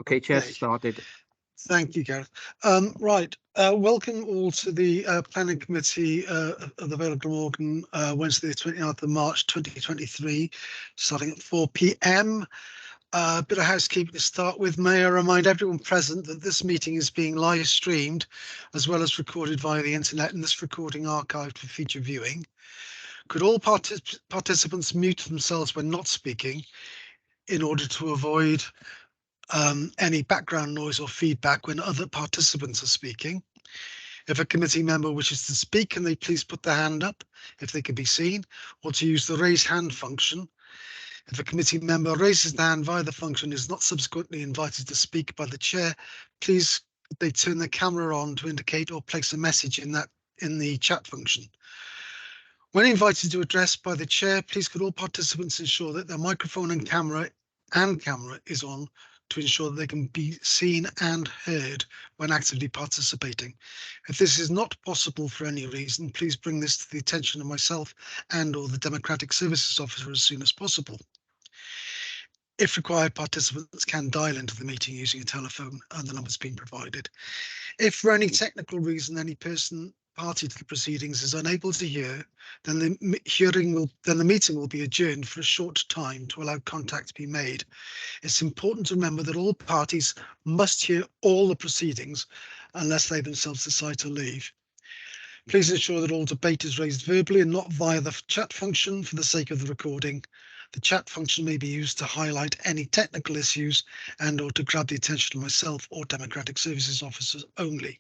Okay, Chair, Okay. started. Thank you, Gareth. Right, welcome all to the Planning Committee of the Vale of Glamorgan, Wednesday, the 29th of March 2023, starting at 4 p.m. A bit of housekeeping to start with. May I remind everyone present that this meeting is being live streamed as well as recorded via the internet, and this recording archived for future viewing. Could all participants mute themselves when not speaking in order to avoid any background noise or feedback when other participants are speaking? If a committee member wishes to speak, can they please put their hand up if they can be seen, or to use the raise hand function. If a committee member raises their hand via the function is not subsequently invited to speak by the chair, please they turn the camera on to indicate or place a message in the chat function. When invited to address by the chair, please could all participants ensure that their microphone and camera is on to ensure that they can be seen and heard when actively participating. If this is not possible for any reason, please bring this to the attention of myself and or the Democratic Services Officer as soon as possible. If required, participants can dial into the meeting using a telephone and the number's been provided. If for any technical reason any party to the proceedings is unable to hear, then the meeting will be adjourned for a short time to allow contact to be made. It's important to remember that all parties must hear all the proceedings unless they themselves decide to leave. Please ensure that all debate is raised verbally and not via the chat function for the sake of the recording. The chat function may be used to highlight any technical issues and or to grab the attention of myself or Democratic Services Officers only.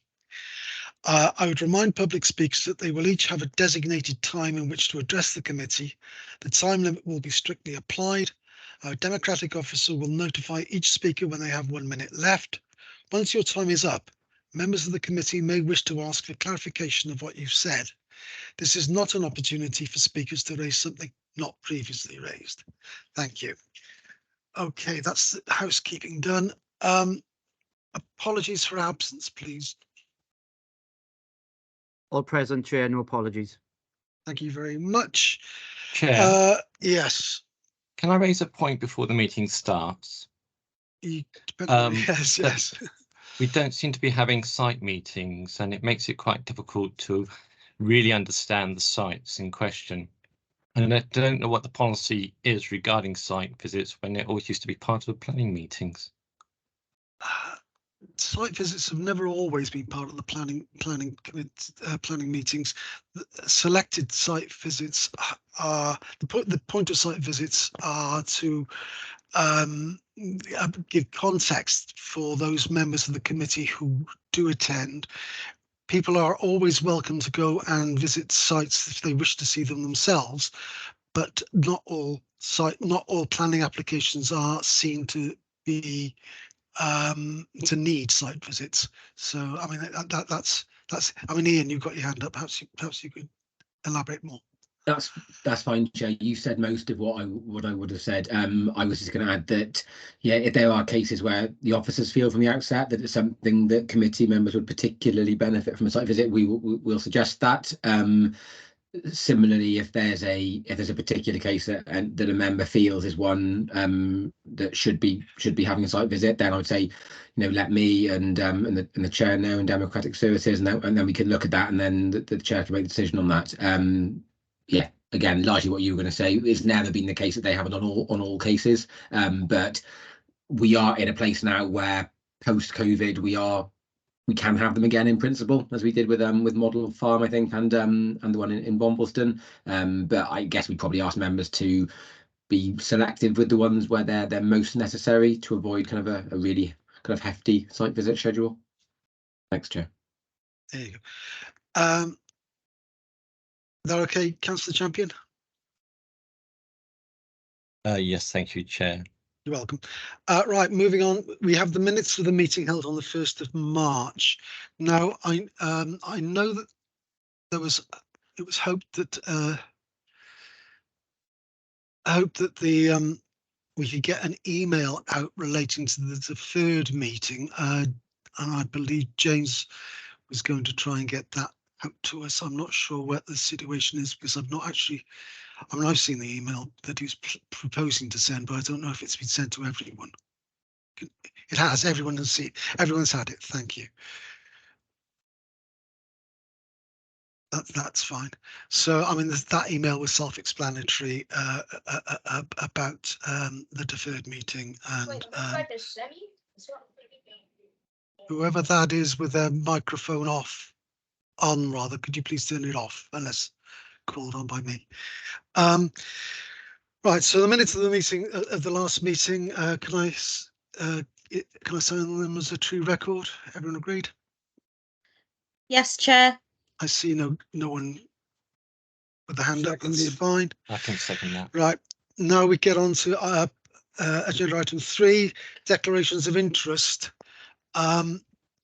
I would remind public speakers that they will each have a designated time in which to address the committee. The time limit will be strictly applied. Our Democratic Officer will notify each speaker when they have 1 minute left. Once your time is up, members of the committee may wish to ask for clarification of what you've said. This is not an opportunity for speakers to raise something not previously raised. Thank you. Okay, that's the housekeeping done. Apologies for absence, please. All present, Chair, no apologies. Thank you very much. Chair, yes. can I raise a point before the meeting starts? Yes. We don't seem to be having site meetings, and it makes it quite difficult to really understand the sites in question. And I don't know what the policy is regarding site visits when it always used to be part of the planning meetings. Site visits have never always been part of the planning meetings. Selected site visits are the point of site visits are to give context for those members of the committee who do attend. People are always welcome to go and visit sites if they wish to see them themselves, but not all planning applications are seen to be to need site visits. So I mean that's I mean, Ian, you've got your hand up. Perhaps you could elaborate more. That's fine, Chair. You said most of what I would have said. I was just going to add that, yeah, if there are cases where the officers feel from the outset that it's something that committee members would particularly benefit from a site visit, we'll suggest that. Similarly, if there's a particular case that a member feels is one that should be having a site visit, then I would say, let me and the chair know and Democratic Services, and then we can look at that, and then the chair can make a decision on that. Yeah, again, largely what you were going to say. It's never been the case that they haven't on all cases, but we are in a place now where post-COVID we can have them again in principle, as we did with Model Farm, I think, and the one in Bombleston. But I guess we probably ask members to be selective with the ones where they're most necessary to avoid kind of a really kind of hefty site visit schedule. Thanks, Chair. There you go. Is that okay, Councillor Champion? Yes, thank you, Chair. You're welcome. Right, moving on. We have the minutes of the meeting held on the 1st of March. Now, I know that it was hoped that we could get an email out relating to the deferred meeting, and I believe James was going to try and get that out to us. I'm not sure what the situation is because I've seen the email that he's proposing to send, but I don't know if it's been sent to everyone. It has. Everyone has seen. Everyone's had it. Thank you. That's fine. So, I mean, that email was self-explanatory about the deferred meeting, and whoever that is with their microphone on rather, could you please turn it off unless called on by me? Right. So the minutes of the meeting of the last meeting, can I sign them as a true record? Everyone agreed? Yes, Chair. I see no one with the hand up. That's fine. I can second that. Right. Now we get on to agenda item 3, declarations of interest. I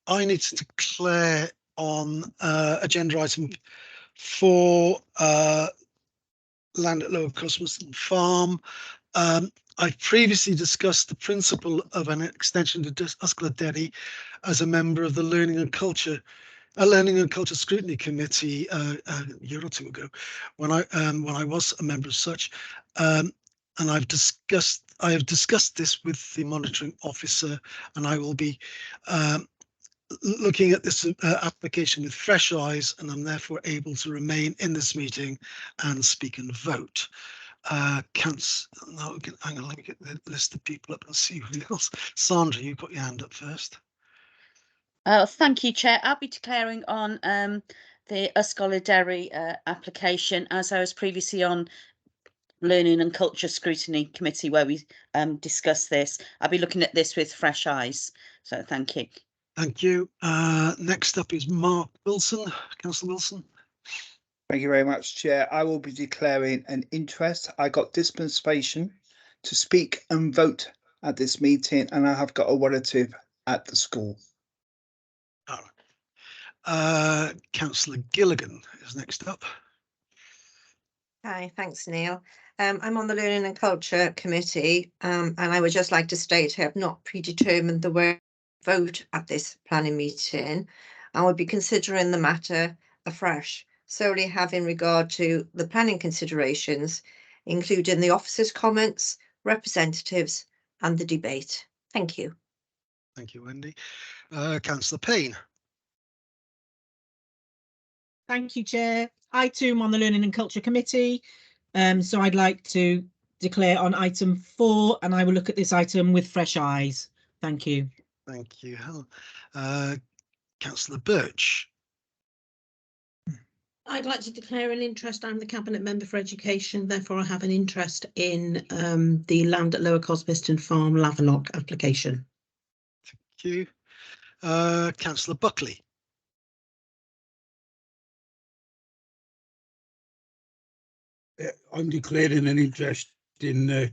need to declare on agenda item 4, land at Lower Cosmoston Farm. I've previously discussed the principle of an extension to Yscol Derry as a member of the Learning and Culture Scrutiny Committee a year or two ago, when I was a member of such, and I have discussed this with the monitoring officer, and I will be looking at this application with fresh eyes, and I'm therefore able to remain in this meeting and speak and vote. Hang on, let me get the list of people up and see who else. Sandra, you've got your hand up first. Thank you, Chair. I'll be declaring on the Yscol Derry application, as I was previously on Learning and Culture Scrutiny Committee where we discussed this. I'll be looking at this with fresh eyes. So thank you. Thank you. Next up is Mark Wilson. Councillor Wilson. Thank you very much, Chair. I will be declaring an interest. I got dispensation to speak and vote at this meeting, and I have got a relative at the school. All right. Councillor Gilligan is next up. Hi, thanks, Neil. I'm on the Learning and Culture Committee, and I would just like to state I have not predetermined the way to vote at this planning meeting. I will be considering the matter afresh, solely having regard to the planning considerations, including the officers' comments, representatives, and the debate. Thank you. Thank you, Wendy. Councillor Payne. Thank you, Chair. I too am on the Learning and Culture Committee. So I'd like to declare on item 4, and I will look at this item with fresh eyes. Thank you. Thank you, Helen. Councillor Birch. I'd like to declare an interest. I'm the Cabinet Member for Education, therefore I have an interest in the land at Lower Cosmoston Farm Lavernock application. Thank you. Councillor Buckley. I'm declaring an interest in the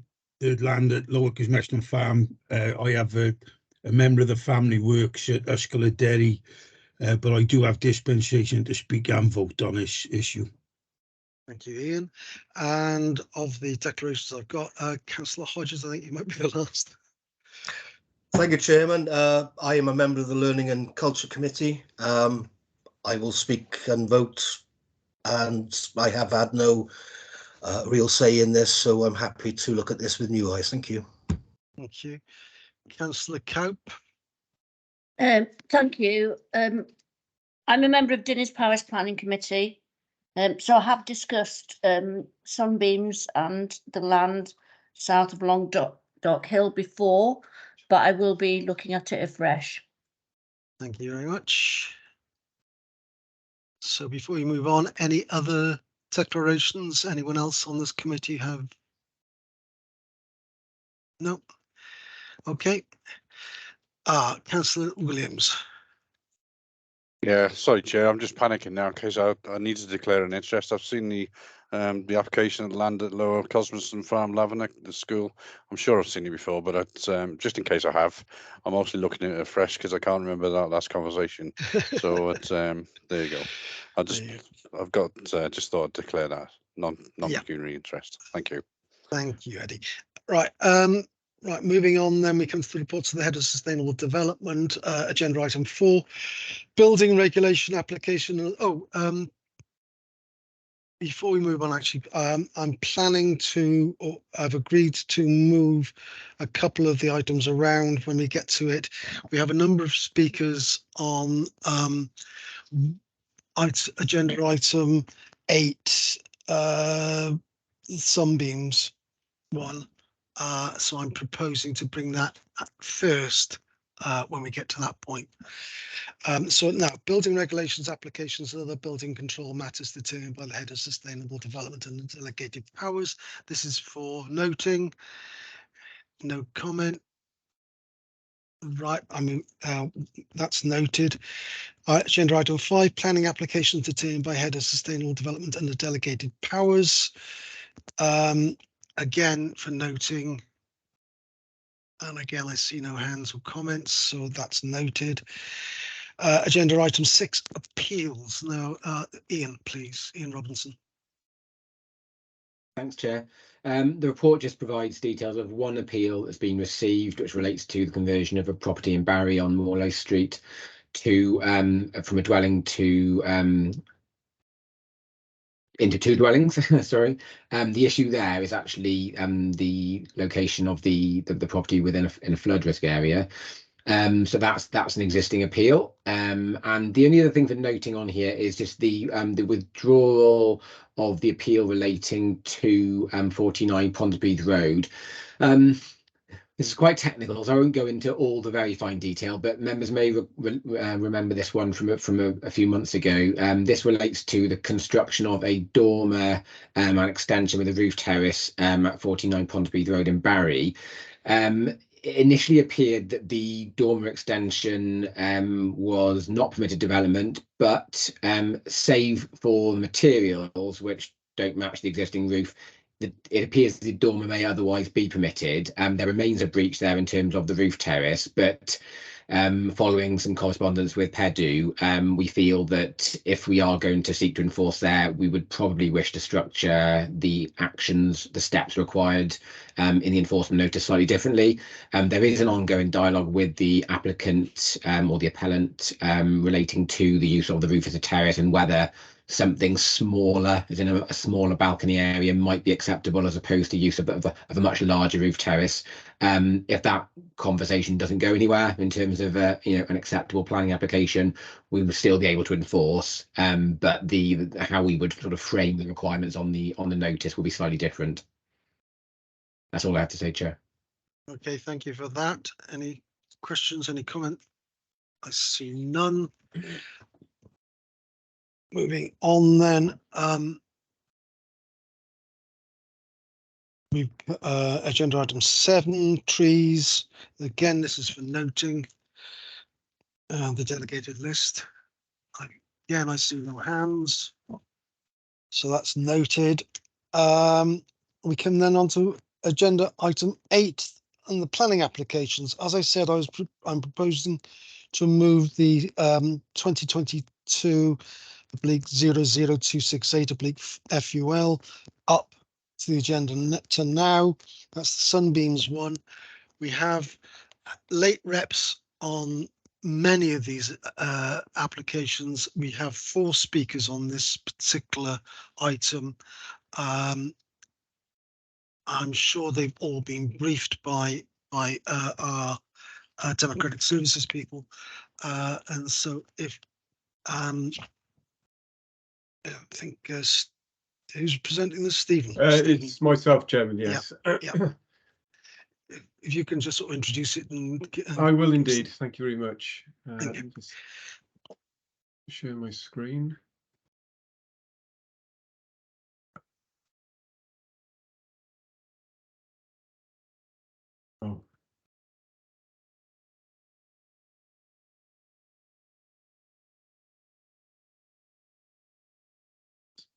land at Lower Cosmoston Farm. I have a member of the family works at Yscol Derry, but I do have dispensation to speak and vote on this issue. Thank you, Ian. And of the declarations I've got, Councillor Hodges, I think you might be the last. Thank you, Chairman. I am a member of the Learning and Culture Committee. I will speak and vote, and I have had no real say in this, so I'm happy to look at this with new eyes. Thank you. Thank you. Councillor Cope. Thank you. I'm a member of Dinas Powys Planning Committee. So I have discussed Sunbeams and the land south of Long Dock Hill before, but I will be looking at it afresh. Thank you very much. So before we move on, any other declarations? Anyone else on this committee have? No. Okay. Councillor Williams. Yeah, sorry, Chair. I'm just panicking now in case I need to declare an interest. I've seen the application of land at Lower Cosmoston Farm, Lavernock, the school. I'm sure I've seen it before, but it's, just in case I have, I'm mostly looking at it afresh because I can't remember that last conversation. So it's there you go. I've got just thought I'd declare that non-pecuniary interest. Thank you. Thank you, Eddie. Right. Right, moving on, then we come to the reports of the Head of Sustainable Development, agenda item 4, building regulation application. before we move on, actually, I'm planning to, or I've agreed to move a couple of the items around when we get to it. We have a number of speakers on agenda item 8, Sunbeams 1. So I'm proposing to bring that first when we get to that point. So now, building regulations, applications, and other building control matters determined by the head of sustainable development and delegated powers. This is for noting. No comment. Right, I mean, that's noted. Agenda item 5, planning applications determined by head of sustainable development and the delegated powers. Again, for noting. And again, I see no hands or comments, so that's noted. Agenda item 6, appeals. Now, Ian, please, Ian Robinson. Thanks, Chair. The report just provides details of one appeal that's been received, which relates to the conversion of a property in Barry on Morlow Street to from a dwelling to into 2 dwellings. Sorry. The issue there is actually the location of the property within a flood risk area. So that's an existing appeal. And the only other thing for noting on here is just the withdrawal of the appeal relating to 49 Ponsbridge Road. This is quite technical, so I won't go into all the very fine detail, but members may remember this one from a few months ago. This relates to the construction of a dormer and extension with a roof terrace at 49 Ponsbridge Road in Barry. It initially appeared that the dormer extension was not permitted development, but save for materials which don't match the existing roof, it appears the dormer may otherwise be permitted. There remains a breach there in terms of the roof terrace, but following some correspondence with PEDU, we feel that if we are going to seek to enforce there, we would probably wish to structure the actions, the steps required in the enforcement notice slightly differently. There is an ongoing dialogue with the applicant or the appellant relating to the use of the roof as a terrace and whether something smaller, as in a smaller balcony area, might be acceptable as opposed to use of a much larger roof terrace. If that conversation doesn't go anywhere in terms of an acceptable planning application, we would still be able to enforce. But how we would sort of frame the requirements on the notice will be slightly different. That's all I have to say, Chair. Okay, thank you for that. Any questions? Any comment? I see none. Moving on then, we've agenda item 7, trees. Again, this is for noting the delegated list. Again, I see no hands, so that's noted. We come then on to agenda item 8 and the planning applications. As I said, I'm proposing to move the 2022/00268 FUL up to the agenda to now. That's the Sunbeams one. We have late reps on many of these applications. We have 4 speakers on this particular item. I'm sure they've all been briefed by our Democratic Services people, and so if I think who's presenting this, Stephen? It's myself, Chairman. Yes. Yeah. If you can just sort of introduce it and I will indeed. Thank you very much. Thank you. Just share my screen. Oh.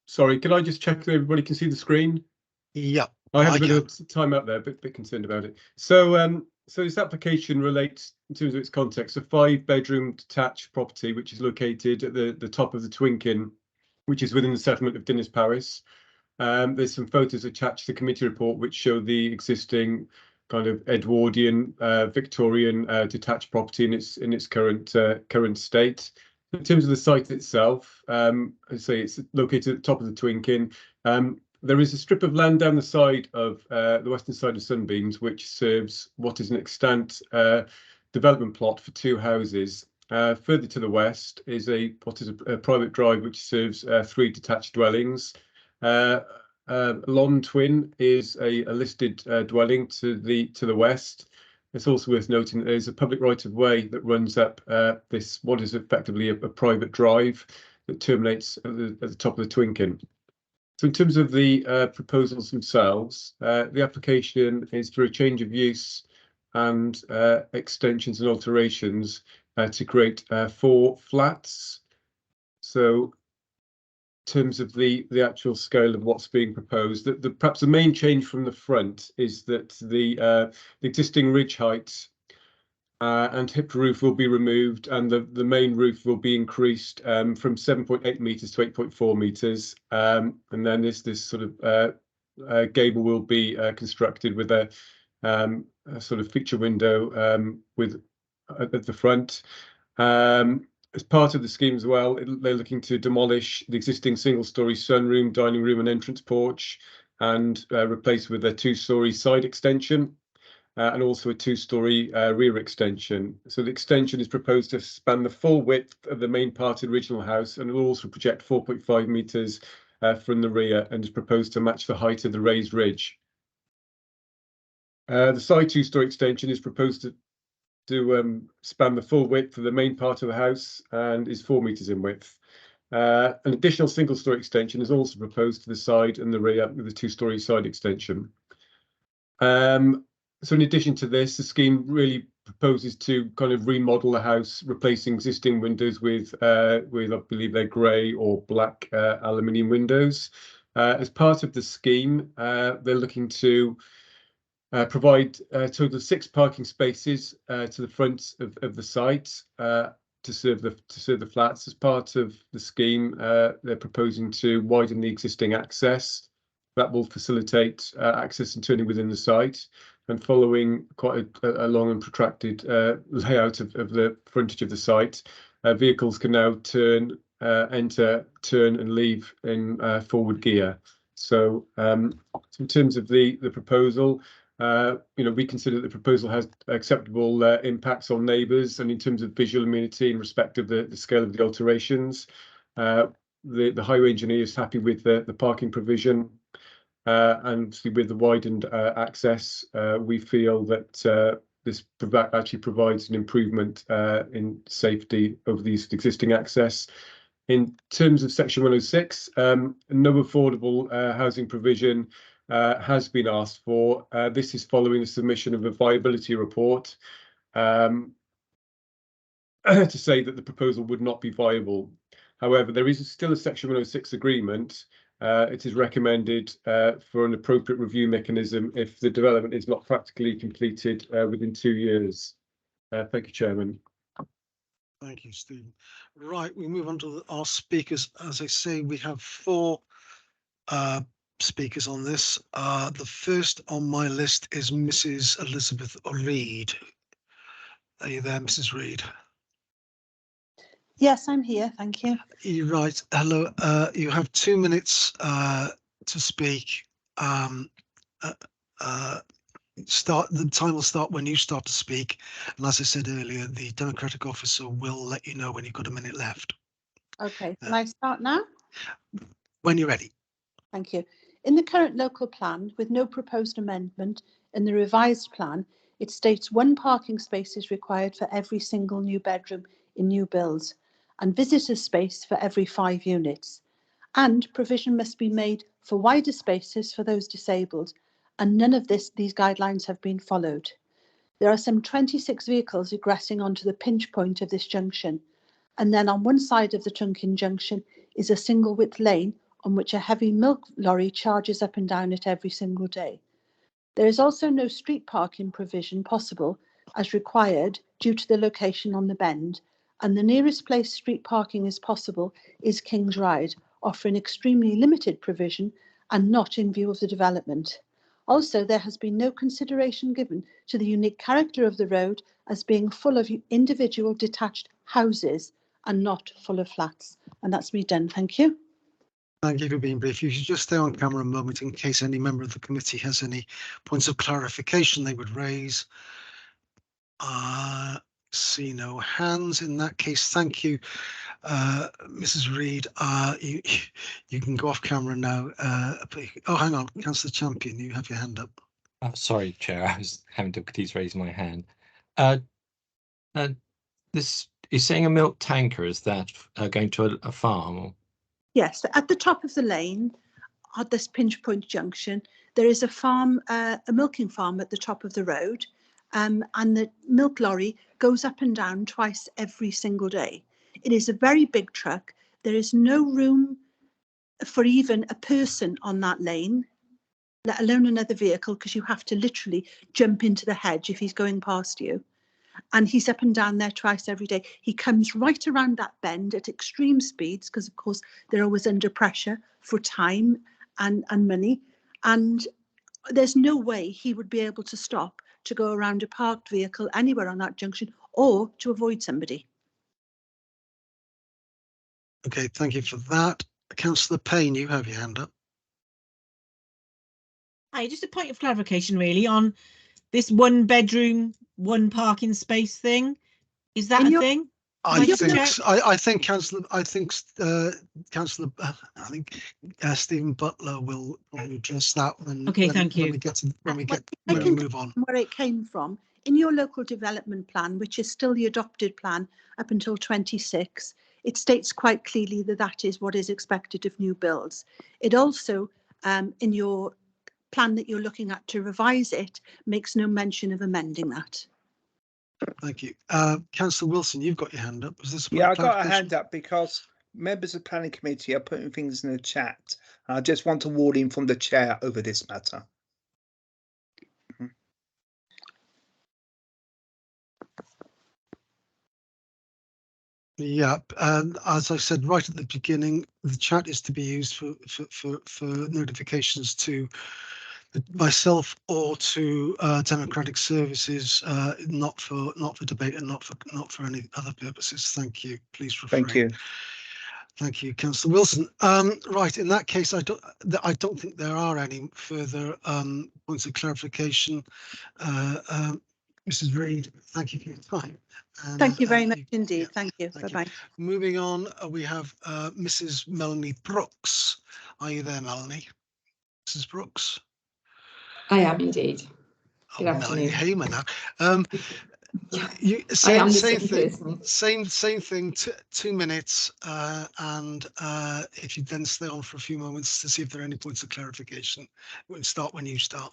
Sorry, can I just check that everybody can see the screen? Yeah. I have a bit of time up there, but bit concerned about it. So, so this application relates, in terms of its context, a 5-bedroom detached property which is located at the top of the Twinkin, which is within the settlement of Dinas Powys. There's some photos attached to the committee report which show the existing kind of Edwardian Victorian detached property in its current state. In terms of the site itself, I say it's located at the top of the Twinkin. There is a strip of land down the side of the western side of Sunbeams, which serves what is an extant development plot for 2 houses. Further to the west is what is a private drive which serves 3 detached dwellings. Lon Twin is a listed dwelling to the west. It's also worth noting that there's a public right-of-way that runs up this, what is effectively a private drive that terminates at the top of the Twinkin. So in terms of the proposals themselves, the application is for a change of use and extensions and alterations to create 4 flats. So in terms of the actual scale of what's being proposed, perhaps the main change from the front is that the existing ridge height and hipped roof will be removed, and the main roof will be increased from 7.8 meters to 8.4 meters, and then this sort of gable will be constructed with a sort of feature window at the front. As part of the scheme as well, they're looking to demolish the existing single-storey sunroom, dining room and entrance porch and replace with a 2-storey side extension and also a 2-storey rear extension. So the extension is proposed to span the full width of the main part of the original house, and it will also project 4.5 metres from the rear, and is proposed to match the height of the raised ridge. The side 2-storey extension is proposed to span the full width of the main part of the house and is 4 meters in width. An additional single-storey extension is also proposed to the side and the rear with a 2-storey side extension. So in addition to this, the scheme really proposes to kind of remodel the house, replacing existing windows with I believe they're grey or black aluminium windows. As part of the scheme, they're looking to provide a total of 6 parking spaces to the front of the site to serve the flats. As part of the scheme, they're proposing to widen the existing access. That will facilitate access and turning within the site. And following quite a long and protracted layout of the frontage of the site, vehicles can now enter, turn and leave in forward gear. So in terms of the proposal, we consider the proposal has acceptable impacts on neighbours, and in terms of visual amenity in respect of the scale of the alterations, the highway engineer is happy with the parking provision, and with the widened access, we feel that this actually provides an improvement in safety over the existing access. In terms of Section 106, no affordable housing provision has been asked for. This is following the submission of a viability report to say that the proposal would not be viable. However, there is still a Section 106 agreement. It is recommended for an appropriate review mechanism if the development is not practically completed within 2 years. Thank you, Chairman. Thank you, Stephen. Right, we move on to our speakers. As I say, we have 4 speakers on this. The first on my list is Mrs. Elizabeth Reid. Are you there, Mrs. Reid? Yes, I'm here. Thank you. You're right. Hello. You have 2 minutes to speak. The time will start when you start to speak. And as I said earlier, the Democratic officer will let you know when you've got a minute left. Okay. Can I start now? When you're ready. Thank you. In the current local plan, with no proposed amendment, in the revised plan, it states 1 parking space is required for every single new bedroom in new builds, and visitor space for every 5 units. And provision must be made for wider spaces for those disabled, and none of these guidelines have been followed. There are some 26 vehicles egressing onto the pinch point of this junction, and then on one side of the Twinkin junction is a single width lane on which a heavy milk lorry charges up and down it every single day. There is also no street parking provision possible as required due to the location on the bend, and the nearest place street parking is possible is King's Ride, offering extremely limited provision and not in view of the development. Also, there has been no consideration given to the unique character of the road as being full of individual detached houses and not full of flats. And that's me done. Thank you. Thank you for being brief. You should just stay on camera a moment in case any member of the committee has any points of clarification they would raise. See no hands. In that case, thank you, Mrs. Reid. You can go off camera now. Oh, hang on, Councillor Champion, you have your hand up. Sorry, Chair, I was having difficulties raising my hand. This is saying a milk tanker, is that going to a farm? Or? Yes, at the top of the lane, at this Pinch Point junction, there is a farm, a milking farm at the top of the road, and the milk lorry goes up and down twice every single day. It is a very big truck. There is no room for even a person on that lane, let alone another vehicle, because you have to literally jump into the hedge if he's going past you. And he's up and down there twice every day. He comes right around that bend at extreme speeds because, of course, they're always under pressure for time and money. And there's no way he would be able to stop to go around a parked vehicle anywhere on that junction or to avoid somebody. Okay, thank you for that. Councillor Payne, you have your hand up. Hi, just a point of clarification really on this 1 bedroom, 1 parking space thing. Is that a thing? I think Councillor Stephen Butler will address that when thank you. when we move on. Where it came from in your local development plan, which is still the adopted plan up until 26, it states quite clearly that that is what is expected of new builds. It also, in your plan that you're looking at to revise it, makes no mention of amending that. Thank you. Councillor Wilson, you've got your hand up. Was this I got a hand up because members of the planning committee are putting things in the chat. I just want a warning from the chair over this matter. Yeah, and as I said right at the beginning, the chat is to be used for notifications to myself or to Democratic Services, not for debate and not for any other purposes. Thank you. Please refrain. Thank you. Thank you, Councillor Wilson. Right, in that case, I don't think there are any further points of clarification. Mrs. Reid, thank you for your time. And, thank you very much indeed. Thank you. Bye-bye. Moving on, we have Mrs. Melanie Brooks. Are you there, Melanie? Mrs. Brooks? I am indeed. Good afternoon. Hey, man. Same thing. 2 minutes, and if you then stay on for a few moments to see if there are any points of clarification, we'll start when you start.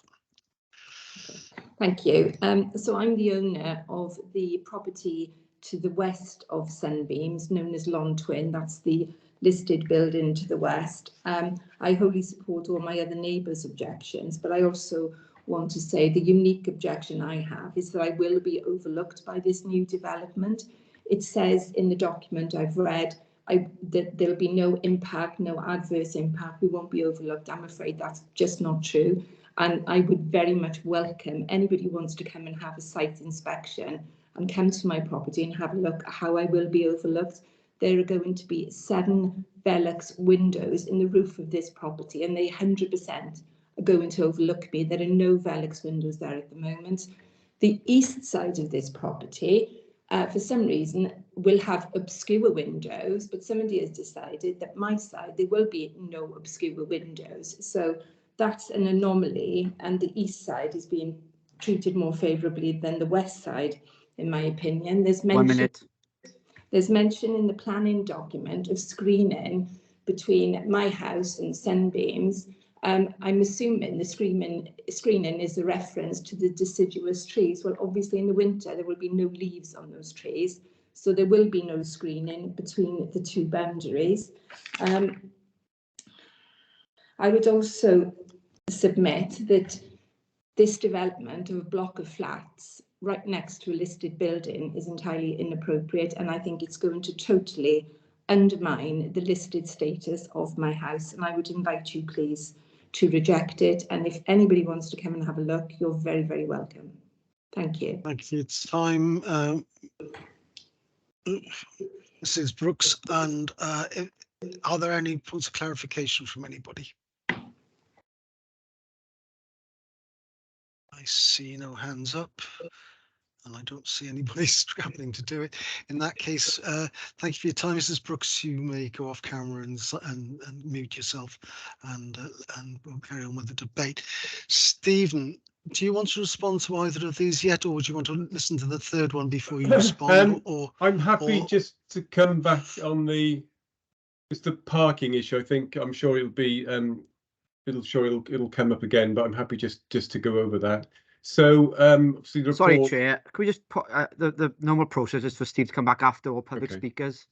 Thank you. So I'm the owner of the property to the west of Sunbeams, known as Lawn Twin. That's the listed building to the west. I wholly support all my other neighbours' objections, but I also want to say the unique objection I have is that I will be overlooked by this new development. It says in the document I've read that there'll be no impact, no adverse impact. We won't be overlooked. I'm afraid that's just not true. And I would very much welcome anybody who wants to come and have a site inspection and come to my property and have a look at how I will be overlooked. There are going to be 7 Velux windows in the roof of this property, and they 100% are going to overlook me. There are no Velux windows there at the moment. The east side of this property, for some reason, will have obscure windows, but somebody has decided that my side, there will be no obscure windows. So that's an anomaly, and the east side is being treated more favourably than the west side, in my opinion. There's mention in the planning document of screening between my house and Sunbeams. I'm assuming the screening is a reference to the deciduous trees. Well, obviously in the winter there will be no leaves on those trees, so there will be no screening between the 2 boundaries. I would also submit that this development of a block of flats right next to a listed building is entirely inappropriate, and I think it's going to totally undermine the listed status of my house, and I would invite you please to reject it, and if anybody wants to come and have a look, you're very, very welcome. Thank you. Thank you. It's time. Mrs. Brooks, and are there any points of clarification from anybody? I see no hands up, and I don't see anybody scrambling to do it. In that case, thank you for your time, Mrs. Brooks. You may go off camera and mute yourself, and we'll carry on with the debate. Stephen, do you want to respond to either of these yet, or would you want to listen to the third one before you respond? I'm happy just to come back on the parking issue. I'm sure it'll be it'll come up again, but I'm happy just to go over that. So obviously the Sorry, report... Chair. Can we just put the normal process is for Steve to come back after all public speakers?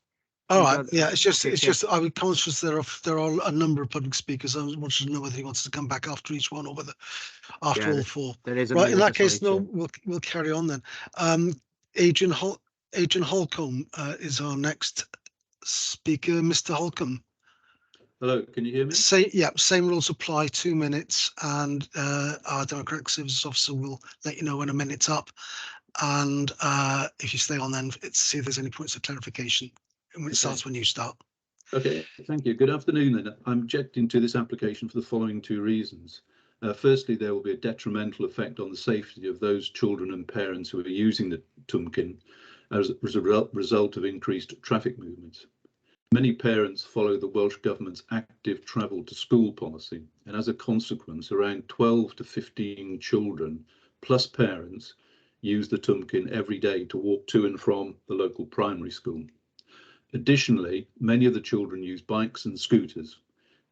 All right, yeah, it's just I was conscious there are a number of public speakers. I wanted to know whether he wants to come back after each one or whether after all four. There is a right. In that case, no, we'll carry on then. Adrian Holcomb is our next speaker. Mr. Holcomb. Hello, can you hear me? Same rules apply. 2 minutes, and our Democratic Services Officer will let you know when a minute's up. And if you stay on, then see if there's any points of clarification. It starts when you start. Okay, thank you. Good afternoon then. I'm objecting to this application for the following 2 reasons. Firstly, there will be a detrimental effect on the safety of those children and parents who are using the Tumpkin as a result of increased traffic movements. Many parents follow the Welsh Government's active travel to school policy, and as a consequence, around 12 to 15 children plus parents use the Tumpkin every day to walk to and from the local primary school. Additionally, many of the children use bikes and scooters,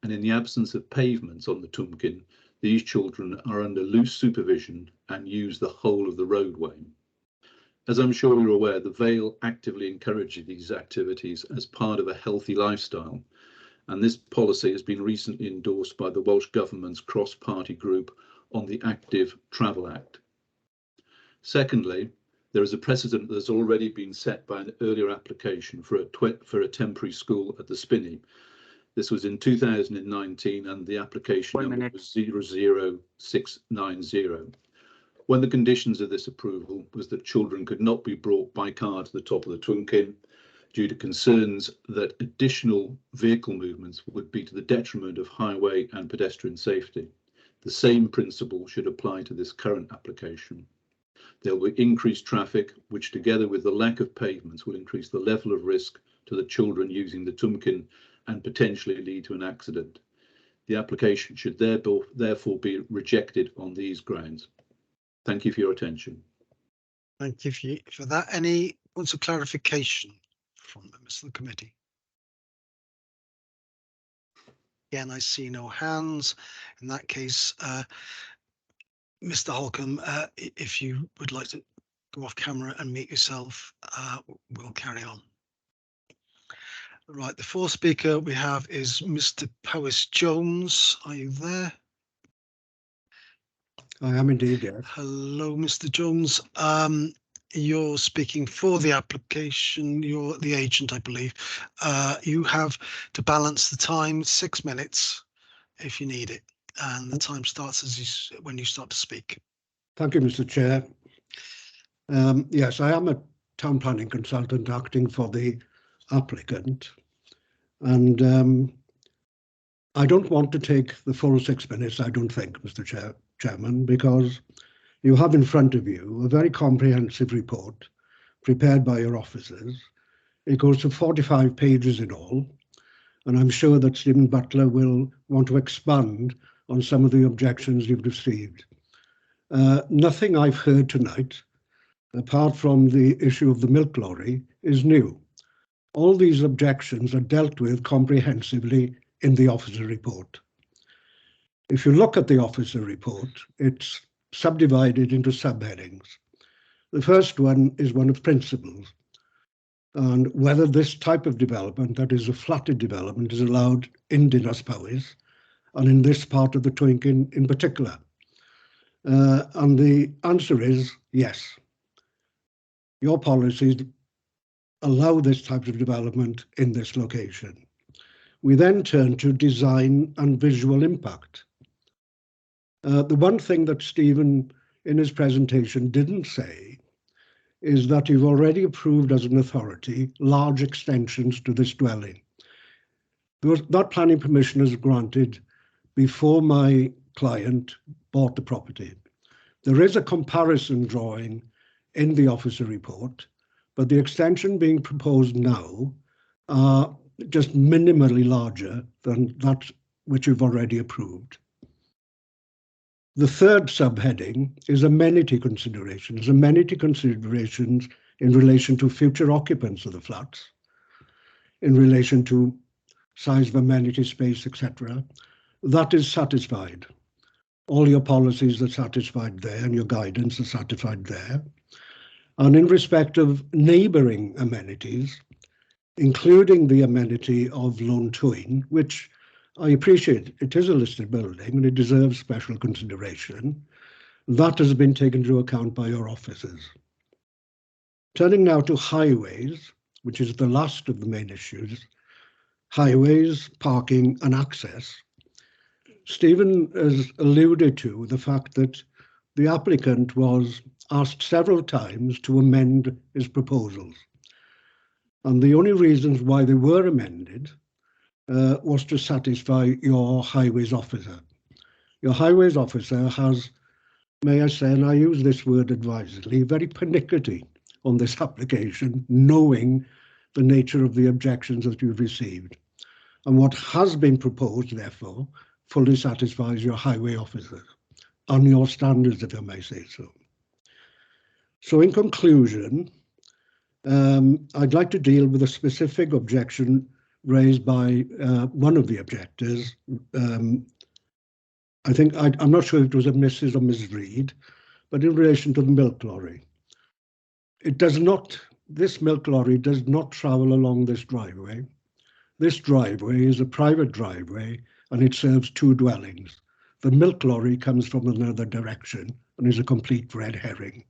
and in the absence of pavements on the Tumpkin, these children are under loose supervision and use the whole of the roadway. As I'm sure you're aware, the Vale actively encourages these activities as part of a healthy lifestyle, and this policy has been recently endorsed by the Welsh Government's cross-party group on the Active Travel Act. Secondly, there is a precedent that has already been set by an earlier application for a temporary school at the Spinney. This was in 2019, and the application number was 00690. When the conditions of this approval was that children could not be brought by car to the top of the Tumpkin due to concerns that additional vehicle movements would be to the detriment of highway and pedestrian safety. The same principle should apply to this current application. There will be increased traffic, which together with the lack of pavements will increase the level of risk to the children using the Tumpkin and potentially lead to an accident. The application should therefore be rejected on these grounds. Thank you for your attention. Thank you for that. Any points of clarification from members of the committee? Again, I see no hands. In that case, Mr. Holcomb, if you would like to go off camera and mute yourself, we'll carry on. Right, the fourth speaker we have is Mr. Powys Jones. Are you there? I am indeed, yes. Hello, Mr. Jones. You're speaking for the application. You're the agent, I believe. You have to balance the time 6 minutes if you need it, and the time starts when you start to speak. Thank you, Mr. Chair. Yes, I am a town planning consultant acting for the applicant, and I don't want to take the full 6 minutes, I don't think, Mr. Chairman, because you have in front of you a very comprehensive report prepared by your officers. It goes to 45 pages in all, and I'm sure that Stephen Butler will want to expand on some of the objections you've received. Nothing I've heard tonight, apart from the issue of the milk lorry, is new. All these objections are dealt with comprehensively in the officer report. If you look at the officer report, it's subdivided into subheadings. The first one is one of principles, and whether this type of development, that is a flatted development, is allowed in Dinas Powys and in this part of the Twynkin in particular. And the answer is yes. Your policies allow this type of development in this location. We then turn to design and visual impact. The one thing that Stephen in his presentation didn't say is that you've already approved as an authority large extensions to this dwelling. That planning permission is granted before my client bought the property. There is a comparison drawing in the officer report, but the extension being proposed now are just minimally larger than that which you've already approved. The third subheading is amenity considerations. Amenity considerations in relation to future occupants of the flats, in relation to size of amenity space, etc. That is satisfied. All your policies are satisfied there and your guidance is satisfied there. And in respect of neighbouring amenities, including the amenity of Lôn Twyn, which I appreciate, it is a listed building and it deserves special consideration. That has been taken into account by your officers. Turning now to highways, which is the last of the main issues, highways, parking and access. Stephen has alluded to the fact that the applicant was asked several times to amend his proposals. And the only reasons why they were amended was to satisfy your highways officer. Your highways officer has, may I say, and I use this word advisedly, very pernickety on this application, knowing the nature of the objections that you've received. And what has been proposed, therefore, fully satisfies your highway officers on your standards, if I may say so. So in conclusion, I'd like to deal with a specific objection raised by one of the objectors. I think, I'm not sure if it was a Mrs. or Ms. Reid, but in relation to the milk lorry. It does not, this milk lorry does not travel along this driveway. This driveway is a private driveway and it serves two dwellings. The milk lorry comes from another direction and is a complete red herring.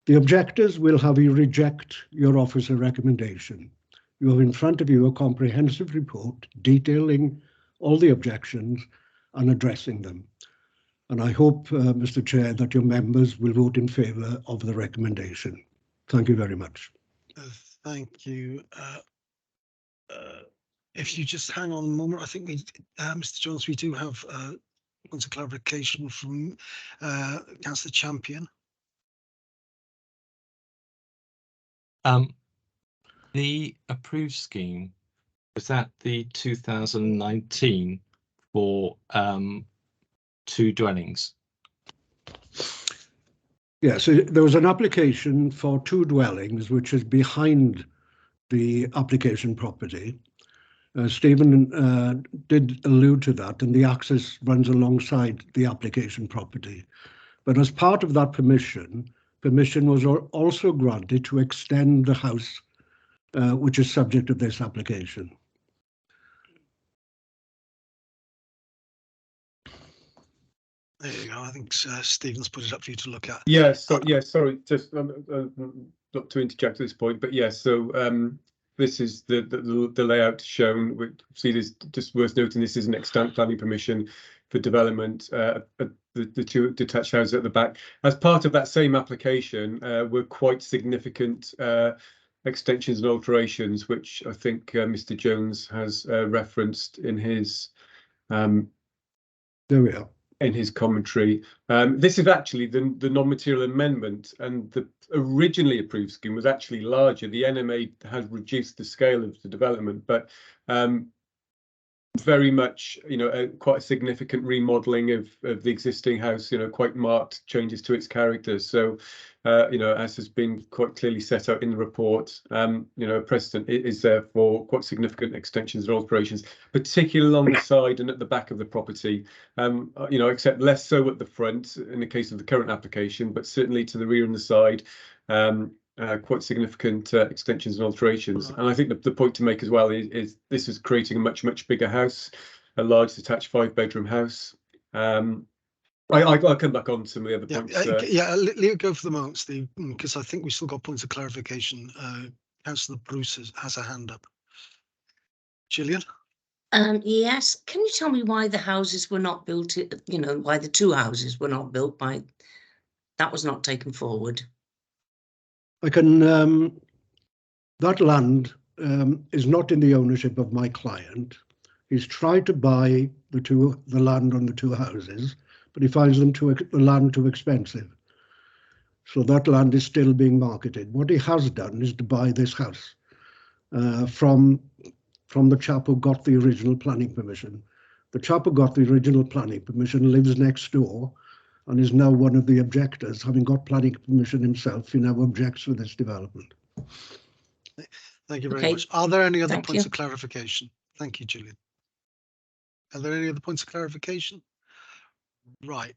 The objectors will have you reject your officer recommendation. You have in front of you a comprehensive report detailing all the objections and addressing them. And I hope, Mr. Chair, that your members will vote in favour of the recommendation. Thank you very much. Thank you. If you just hang on a moment, I think we, Mr. Jones, we do have points of clarification from Councillor Champion. The approved scheme, was that the 2019 for two dwellings? Yeah, so there was an application for two dwellings, which is behind the application property. Stephen did allude to that, and the access runs alongside the application property. But as part of that permission was also granted to extend the house, which is subject to this application. There you go. I think Stephen's put it up for you to look at. Yes. So, yeah. Sorry, just not to interject at this point, but yes. So this is the layout shown. We see this. Just worth noting, this is an extant planning permission for development. The two detached houses at the back. As part of that same application, were quite significant extensions and alterations, which I think Mr. Jones has referenced in his. There we are. In his commentary. This is actually the non-material amendment, and the originally approved scheme was actually larger. The NMA has reduced the scale of the development, but very much, quite a significant remodelling of the existing house, quite marked changes to its character. So, as has been quite clearly set out in the report, precedent is there for quite significant extensions and alterations, particularly along the side and at the back of the property, except less so at the front in the case of the current application, but certainly to the rear and the side. Quite significant extensions and alterations. And I think the point to make as well is this is creating a much bigger house, a large detached 5-bedroom house. I'll come back on some of the other points. Leave it go for the moment, Steve, because I think we still got points of clarification. Councillor Bruce has a hand up. Gillian? Yes, can you tell me why the houses were not built, why the two houses were not built by, that was not taken forward? I can, that land is not in the ownership of my client. He's tried to buy the land on the two houses, but he finds the land too expensive. So that land is still being marketed. What he has done is to buy this house from the chap who got the original planning permission. The chap who got the original planning permission lives next door and is now one of the objectors. Having got planning permission himself, he now objects to this development. Thank you very much. Are there any other points of clarification? Thank you, Julian. Are there any other points of clarification? Right,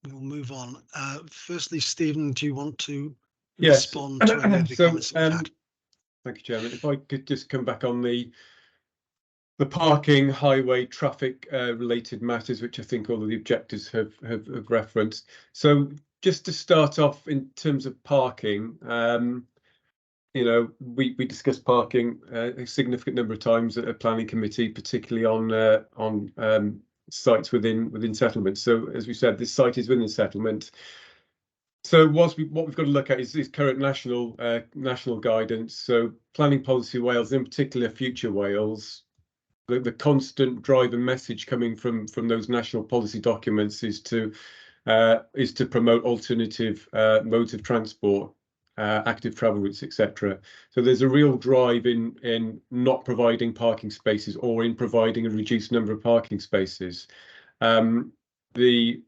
we'll move on. Firstly, Stephen, do you want to respond to any of the comments that we've had? Thank you, Chairman. If I could just come back on the parking, highway, traffic related matters, which I think all of the objectors have referenced. So just to start off in terms of parking, you know, we discussed parking a significant number of times at a planning committee, particularly on sites within settlements. So as we said, this site is within settlement. So what we've got to look at is current national guidance. So Planning Policy Wales, in particular Future Wales, the constant drive and message coming from those national policy documents is to promote alternative modes of transport, active travel routes, etc. So there's a real drive in not providing parking spaces or in providing a reduced number of parking spaces. The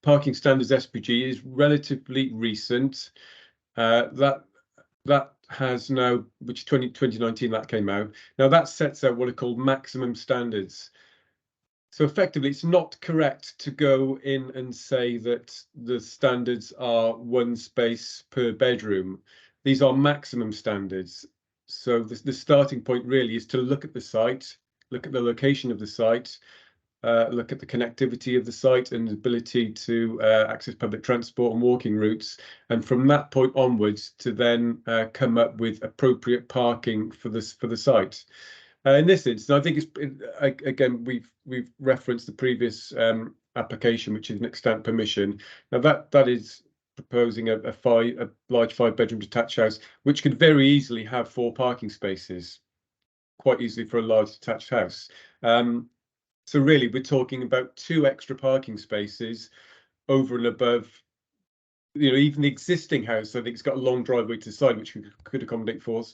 parking standards SPG is relatively recent. That has now, which 2019 that came out. Now that sets out what are called maximum standards. So effectively, it's not correct to go in and say that the standards are 1 space per bedroom. These are maximum standards. So the starting point really is to look at the site, look at the location of the site, look at the connectivity of the site and the ability to access public transport and walking routes. And from that point onwards to then come up with appropriate parking for the site. In this instance, I think again, we've referenced the previous application, which is an extant permission. Now that is proposing a large 5-bedroom detached house, which could very easily have 4 parking spaces, quite easily for a large detached house. So really, we're talking about 2 extra parking spaces over and above, you know, even the existing house. I think it's got a long driveway to the side, which could accommodate 4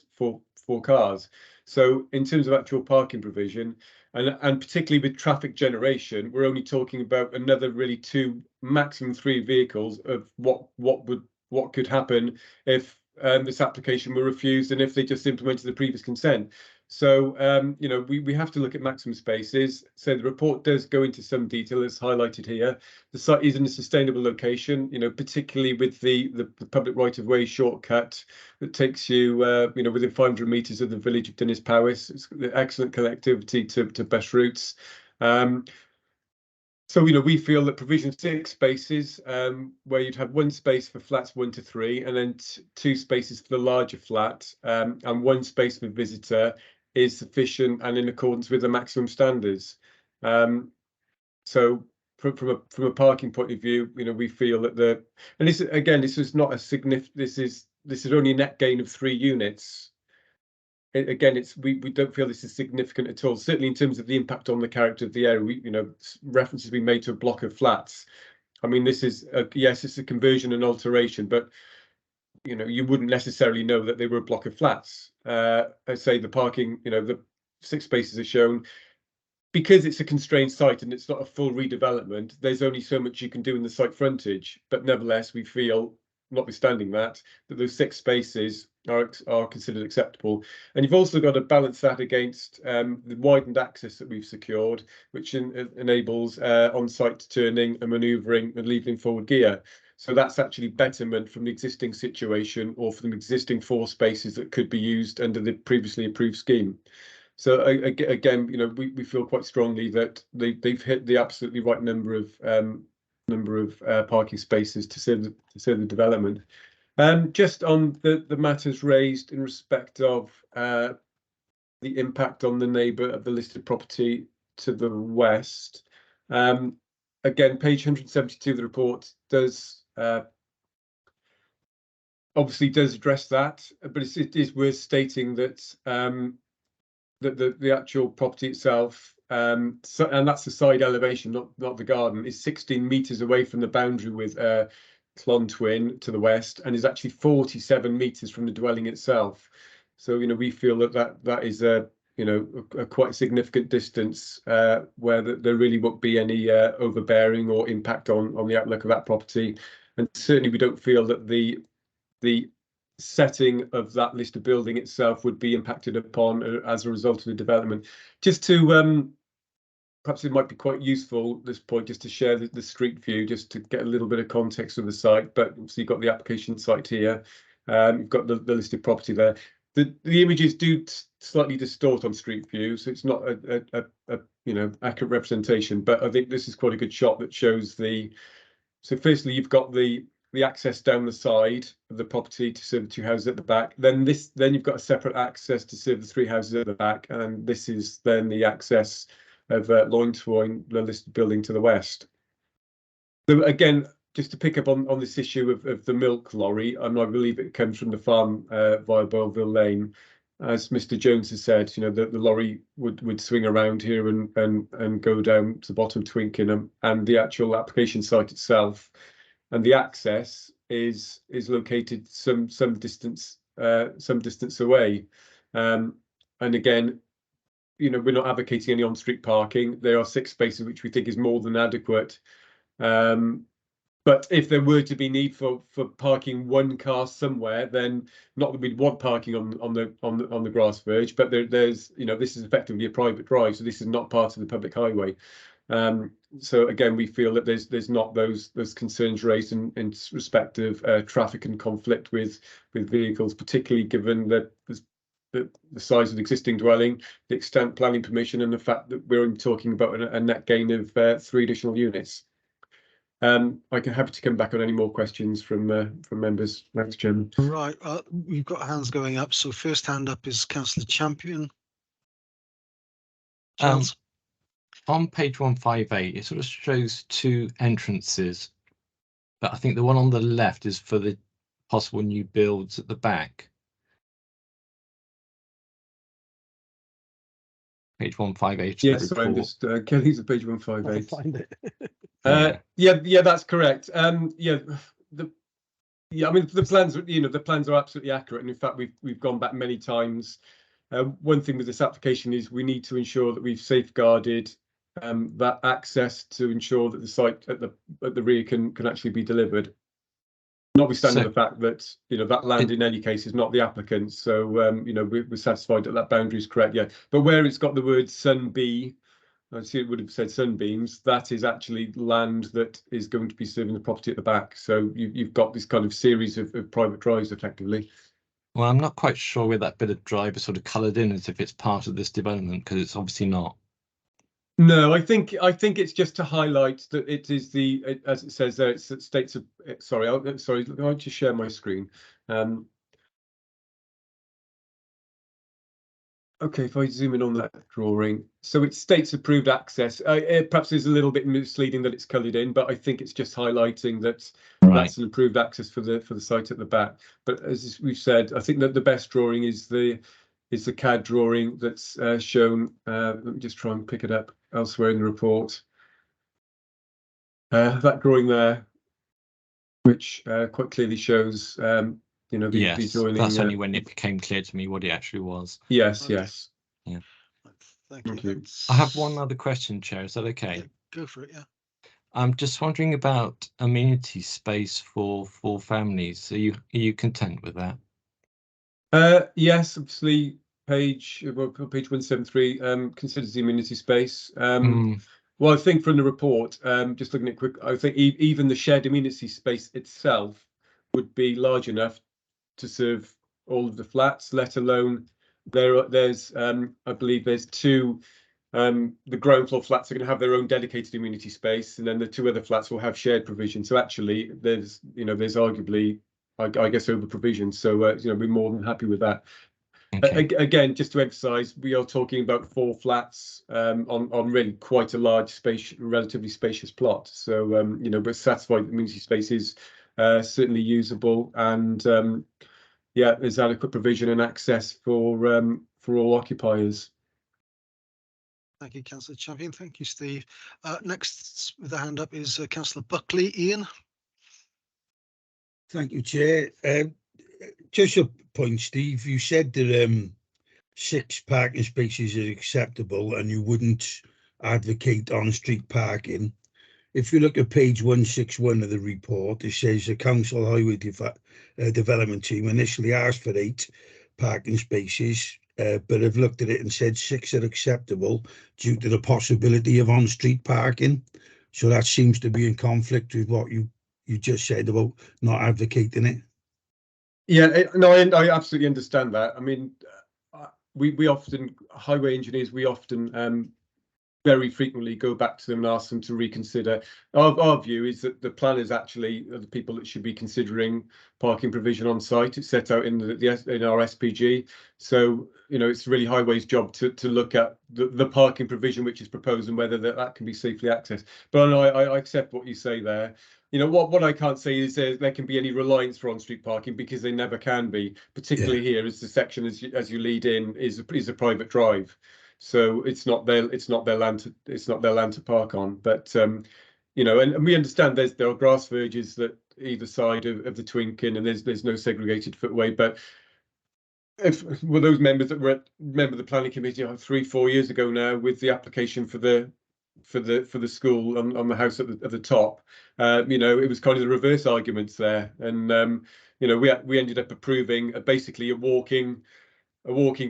cars. So in terms of actual parking provision, and particularly with traffic generation, we're only talking about another really 2, maximum 3 vehicles of what could happen if this application were refused and if they just implemented the previous consent. So, you know, we have to look at maximum spaces. So the report does go into some detail, as highlighted here. The site is in a sustainable location, you know, particularly with the public right-of-way shortcut that takes you, you know, within 500 metres of the village of Dinas Powys. It's excellent connectivity to bus routes. So, you know, we feel that provision 6 spaces, where you'd have 1 space for flats 1 to 3, and then 2 spaces for the larger flat, and 1 space for visitor, is sufficient and in accordance with the maximum standards. So from a parking point of view, you know, we feel that and this again, this is not a significant. This is only a net gain of 3 units. Again, we don't feel this is significant at all. Certainly in terms of the impact on the character of the area, you know, references being made to a block of flats. I mean, this is yes, it's a conversion and alteration, but you know, you wouldn't necessarily know that they were a block of flats. I say the parking, you know, the 6 spaces are shown because it's a constrained site and it's not a full redevelopment. There's only so much you can do in the site frontage, but nevertheless, we feel, notwithstanding that those 6 spaces are considered acceptable. And you've also got to balance that against the widened access that we've secured, which enables on-site turning and manoeuvring and leveling forward gear. So that's actually betterment from the existing situation or from the existing 4 spaces that could be used under the previously approved scheme. So again, you know, we feel quite strongly that they've hit the absolutely right number of parking spaces to serve the development. Just on the matters raised in respect of the impact on the neighbour of the listed property to the west. Again, page 172 of the report does obviously does address that, but it is worth stating that that the actual property itself, and that's the side elevation, not the garden, is 16 metres away from the boundary with Llonwyn to the west, and is actually 47 metres from the dwelling itself. So we feel that is a quite significant distance where there really won't be any overbearing or impact on the outlook of that property, and certainly we don't feel that the setting of that listed building itself would be impacted upon as a result of the development. Just to perhaps it might be quite useful at this point just to share the street view, just to get a little bit of context of the site. But obviously you've got the application site here, you've got the listed property there. The images do slightly distort on street view, so it's not a accurate representation, but I think this is quite a good shot that shows so firstly you've got the access down the side of the property to serve the two houses at the back. Then you've got a separate access to serve the three houses at the back, and this is then the access of Llonwyn, the listed building to the west. So again, just to pick up on this issue of the milk lorry, I believe it comes from the farm via Belleville Lane. As Mr. Jones has said, the lorry would swing around here and go down to the bottom of Twinken, and the actual application site itself and the access is located some distance away. And again, we're not advocating any on-street parking. There are 6 spaces, which we think is more than adequate. But if there were to be need for parking one car somewhere, then not that we'd want parking on the grass verge, but there's this is effectively a private drive, so this is not part of the public highway. So again, we feel that there's not those concerns raised in respect of traffic and conflict with vehicles, particularly given that the size of the existing dwelling, the extent planning permission, and the fact that we're only talking about a net gain of 3 additional units. I can happy to come back on any more questions from members. Thanks, Chairman. Right, we've got hands going up. So first hand up is Councillor Champion. Charles? On page 158, it sort of shows 2 entrances, but I think the one on the left is for the possible new builds at the back. Page 158. Yes, I understand. Kelly's at page 158. I'll find it. Yeah, that's correct. I mean, the plans, the plans are absolutely accurate, and in fact, we've gone back many times. One thing with this application is we need to ensure that we've safeguarded that access to ensure that the site at the rear can actually be delivered. Notwithstanding the fact that that land in any case is not the applicant's, so we're satisfied that boundary is correct. Yeah, but where it's got the word Sunbee, I see it would have said Sunbeams. That is actually land that is going to be serving the property at the back. So you've got this kind of series of private drives, effectively. Well, I'm not quite sure where that bit of drive is sort of coloured in as if it's part of this development, because it's obviously not. No, I think it's just to highlight that it is as it says there, it states of, sorry, I'll just share my screen. Okay, if I zoom in on that drawing, so it states approved access. Perhaps it's a little bit misleading that it's coloured in, but I think it's just highlighting that that's an approved access for the site at the back. But as we've said, I think that the best drawing is the CAD drawing that's shown. Let me just try and pick it up elsewhere in the report. That drawing there, which quite clearly shows, yes, joining. That's only when it became clear to me what it actually was. Yes, yes. Yeah. Thank you. I have one other question, Chair. Is that okay? Yeah, go for it. Yeah. I'm just wondering about amenity space for families. Are you content with that? Yes, obviously. Page 173 considers the amenity space. Well, I think from the report, just looking at quick, I think even the shared amenity space itself would be large enough to serve all of the flats, let alone there's I believe there's 2 the ground floor flats are going to have their own dedicated amenity space, and then the 2 other flats will have shared provision. So actually there's arguably I guess over provision, so we're more than happy with that. Okay. Again, just to emphasise, we are talking about 4 flats on really quite a large, relatively spacious plot. So we're satisfied the amenity space is certainly usable, and yeah, there's adequate provision and access for all occupiers. Thank you, Councillor Champion. Thank you, Steve. Next with the hand up is Councillor Buckley. Ian. Thank you, Chair. Just a point, Steve. You said that 6 parking spaces is acceptable and you wouldn't advocate on-street parking. If you look at page 161 of the report, it says the Council Highway Development Team initially asked for 8 parking spaces, but have looked at it and said 6 are acceptable due to the possibility of on-street parking. So that seems to be in conflict with what you just said about not advocating it. Yeah, no, I absolutely understand that. I mean, we often, highway engineers, we often very frequently go back to them and ask them to reconsider. Our view is that the planners actually are the people that should be considering parking provision on site. It's set out in in our SPG. So, you know, it's really Highway's job to look at the parking provision which is proposed and whether that can be safely accessed. But no, I accept what you say there. You know, what I can't say is there can be any reliance for on-street parking, because they never can be, particularly here, as the section as you lead in is a private drive. So it's not their land to park on. But you know, and we understand there are grass verges that either side of the Twinken, and there's no segregated footway. But if those members that were member of the planning committee 3-4 years ago now with the application for the school on the house at the top, you know, it was kind of the reverse arguments there, and you know, we ended up approving basically a walking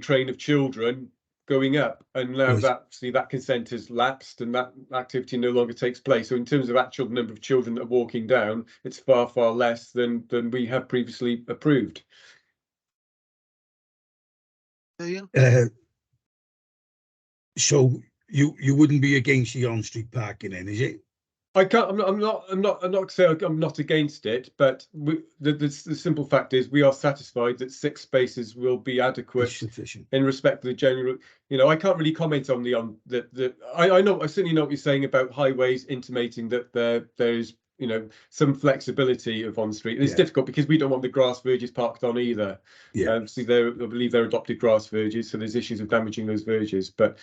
train of children going up, and now that consent has lapsed and that activity no longer takes place. So in terms of actual number of children that are walking down, it's far less than we have previously approved. So you wouldn't be against the on-street parking then, is it? I can't. I'm not saying I'm not against it, but the simple fact is we are satisfied that 6 spaces will be adequate, sufficient in respect of the general. You know, I can't really comment on I know, I certainly know what you're saying about highways intimating that there is, you know, some flexibility of on-street. It's difficult because we don't want the grass verges parked on either. Yeah. See, I believe they're adopted grass verges, so there's issues of damaging those verges, but.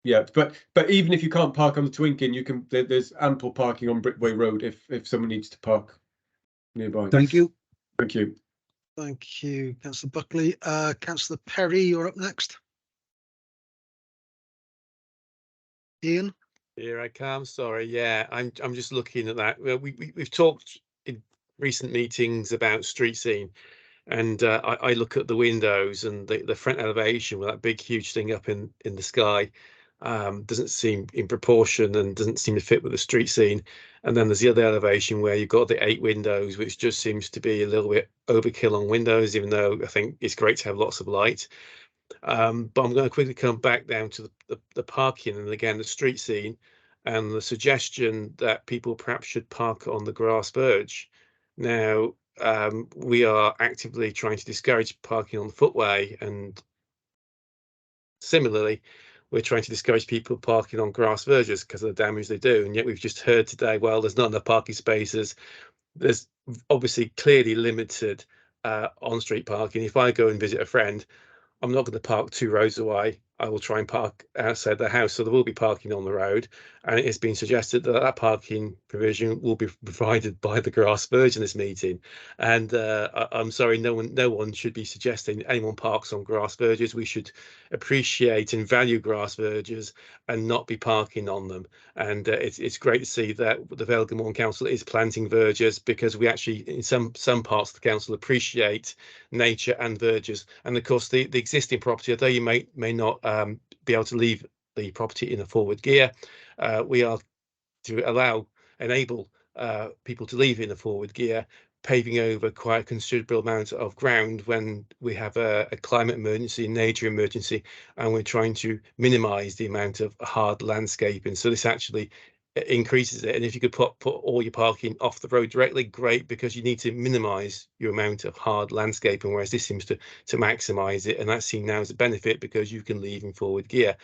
Yeah, but even if you can't park on the Twinken, there's ample parking on Brickway Road if someone needs to park nearby. Thank you. Thank you. Thank you, Councillor Buckley. Councillor Perry, you're up next. Ian. Here I come. Sorry. Yeah, I'm just looking at that. We've talked in recent meetings about street scene, and I look at the windows and the front elevation with that big huge thing up in the sky. Doesn't seem in proportion and doesn't seem to fit with the street scene. And then there's the other elevation where you've got the 8 windows, which just seems to be a little bit overkill on windows, even though I think it's great to have lots of light. But I'm going to quickly come back down to the parking and again the street scene and the suggestion that people perhaps should park on the grass verge. Now, we are actively trying to discourage parking on the footway, and similarly, we're trying to discourage people parking on grass verges because of the damage they do. And yet we've just heard today, well, there's not enough parking spaces. There's obviously clearly limited on-street parking. If I go and visit a friend, I'm not going to park 2 roads away. I will try and park outside the house. So there will be parking on the road. And it has been suggested that that parking provision will be provided by the grass verge in this meeting. And I'm sorry, no one should be suggesting anyone parks on grass verges. We should appreciate and value grass verges and not be parking on them. And it's great to see that the Vale Glamorgan Council is planting verges, because we actually, in some parts of the council, appreciate nature and verges. And of course, the existing property, although you may not be able to leave the property in a forward gear, we are to enable people to leave in a forward gear, paving over quite a considerable amount of ground when we have a climate emergency, nature emergency, and we're trying to minimize the amount of hard landscaping. So this actually increases it. And if you could put all your parking off the road directly, great, because you need to minimize your amount of hard landscaping, whereas this seems to maximize it, and that's seen now as a benefit because you can leave in forward gear.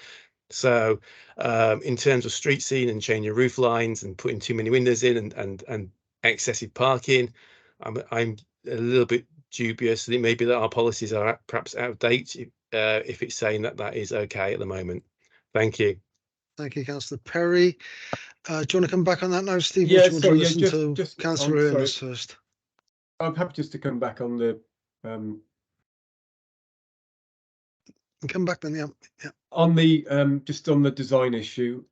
So in terms of street scene and changing roof lines and putting too many windows in and excessive parking. I'm a little bit dubious that it may be that our policies are perhaps out of date if it's saying that that is okay at the moment. Thank you. Thank you, Councillor Perry. Do you want to come back on that now, Steve? Yeah, or do you want sorry, to yeah, listen to just Councillor sorry. Ernest first? I'm happy just to come back on the come back then, yeah. On the just on the design issue.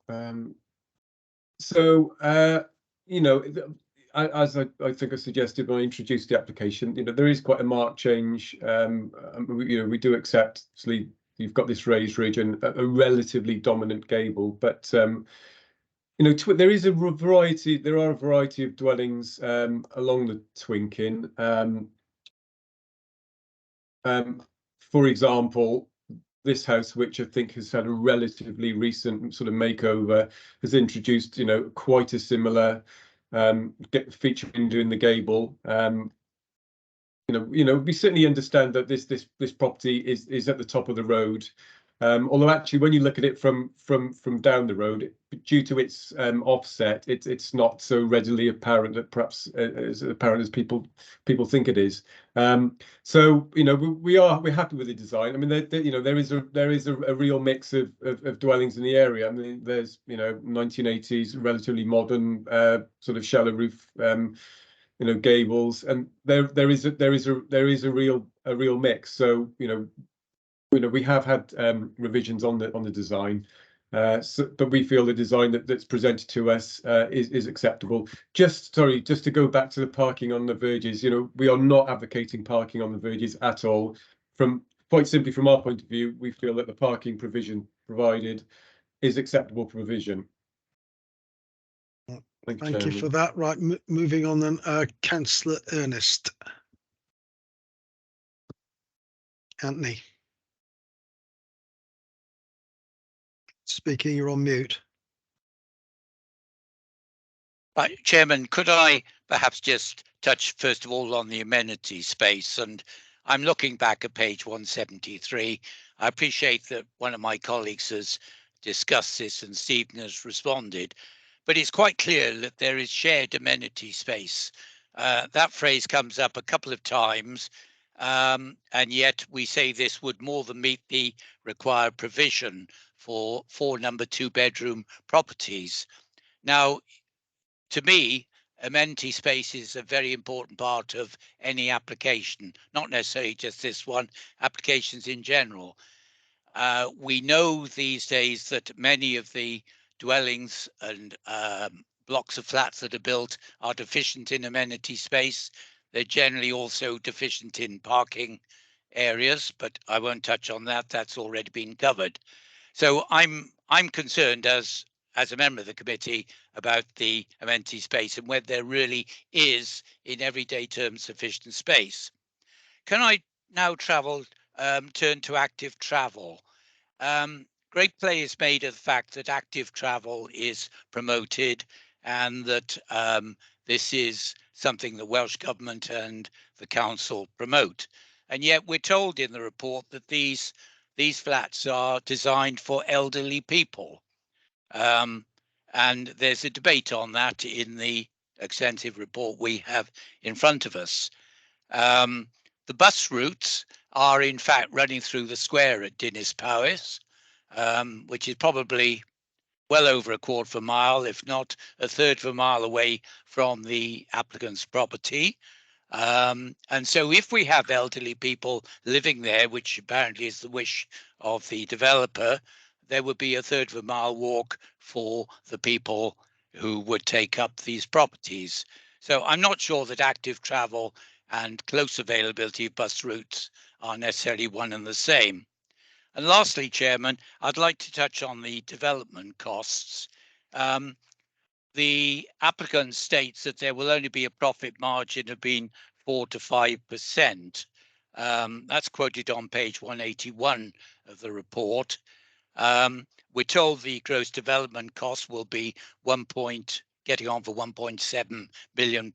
You know, as I think I suggested when I introduced the application, you know, there is quite a marked change. You know, we do accept, obviously, you've got this raised ridge and a relatively dominant gable, but you know, there is a variety. There are a variety of dwellings along the Twinkin. For example, this house, which I think has had a relatively recent sort of makeover, has introduced, you know, quite a similar feature window in the gable. You know, we certainly understand that this property is at the top of the road. Although actually, when you look at it from down the road, due to its offset, it's not so readily apparent that perhaps as apparent as people think it is. So you know, we're happy with the design. I mean, you know, there is a real mix of dwellings in the area. I mean, there's, you know, 1980s relatively modern sort of shallow roof you know, gables, and there is a real mix. So you know, we have had revisions on the design, but we feel the design that's presented to us is acceptable. Just to go back to the parking on the verges, you know, we are not advocating parking on the verges at all. Quite simply from our point of view, we feel that the parking provision provided is acceptable provision. Thank you for that. Right, moving on then, Councillor Ernest. Anthony. Speaking, you're on mute. Right, Chairman, could I perhaps just touch first of all on the amenity space? And I'm looking back at page 173. I appreciate that one of my colleagues has discussed this and Stephen has responded, but it's quite clear that there is shared amenity space. That phrase comes up a couple of times, and yet we say this would more than meet the required provision for 4 number 2 bedroom properties. Now, to me, amenity space is a very important part of any application, not necessarily just this one, applications in general. We know these days that many of the dwellings and blocks of flats that are built are deficient in amenity space. They're generally also deficient in parking areas, but I won't touch on that. That's already been covered. So I'm concerned as a member of the committee about the amenity space and whether there really is, in everyday terms, sufficient space. Can I now turn to active travel? Great play is made of the fact that active travel is promoted and that this is something the Welsh Government and the Council promote. And yet we're told in the report that these flats are designed for elderly people. And there's a debate on that in the extensive report we have in front of us. The bus routes are in fact running through the square at Dinas Powys, which is probably well over a quarter of a mile, if not a third of a mile away from the applicant's property. And so if we have elderly people living there, which apparently is the wish of the developer, there would be a third of a mile walk for the people who would take up these properties. So I'm not sure that active travel and close availability of bus routes are necessarily one and the same. And lastly, Chairman, I'd like to touch on the development costs. The applicant states that there will only be a profit margin of being 4 to 5%. That's quoted on page 181 of the report. We're told the gross development cost will be getting on for £1.7 billion.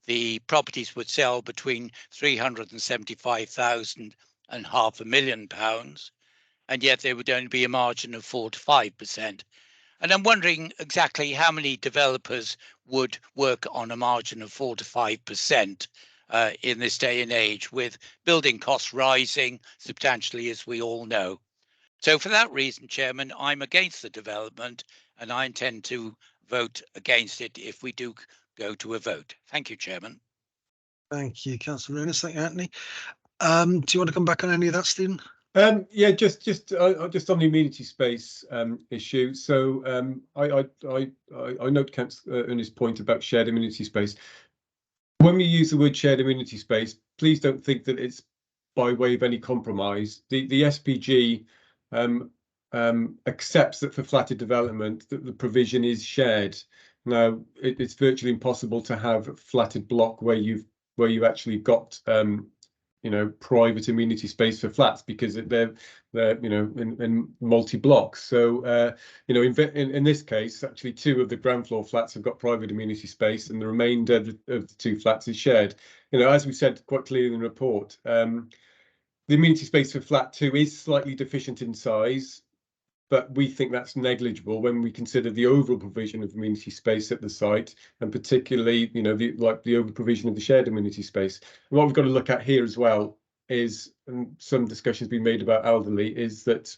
The properties would sell between 375,000 and £500,000, and yet there would only be a margin of 4 to 5%. And I'm wondering exactly how many developers would work on a margin of 4 to 5% in this day and age, with building costs rising substantially, as we all know. So for that reason, Chairman, I'm against the development, and I intend to vote against it if we do go to a vote. Thank you, Chairman. Thank you, Councillor Ernest. Thank you, Anthony. Do you want to come back on any of that, Stephen? Yeah, just on the amenity space issue. So I note Councillor Ernest's point about shared amenity space. When we use the word shared amenity space, please don't think that it's by way of any compromise. The SPG accepts that for flatted development that the provision is shared. Now it's virtually impossible to have a flatted block where you actually got private amenity space for flats, because they're in multi-blocks. So in this case, actually 2 of the ground floor flats have got private amenity space, and the remainder of the 2 flats is shared. As we said quite clearly in the report, the amenity space for flat 2 is slightly deficient in size, but we think that's negligible when we consider the overall provision of amenity space at the site, and particularly, the over provision of the shared amenity space. And what we've got to look at here as well is, and some discussion has been made about elderly, is that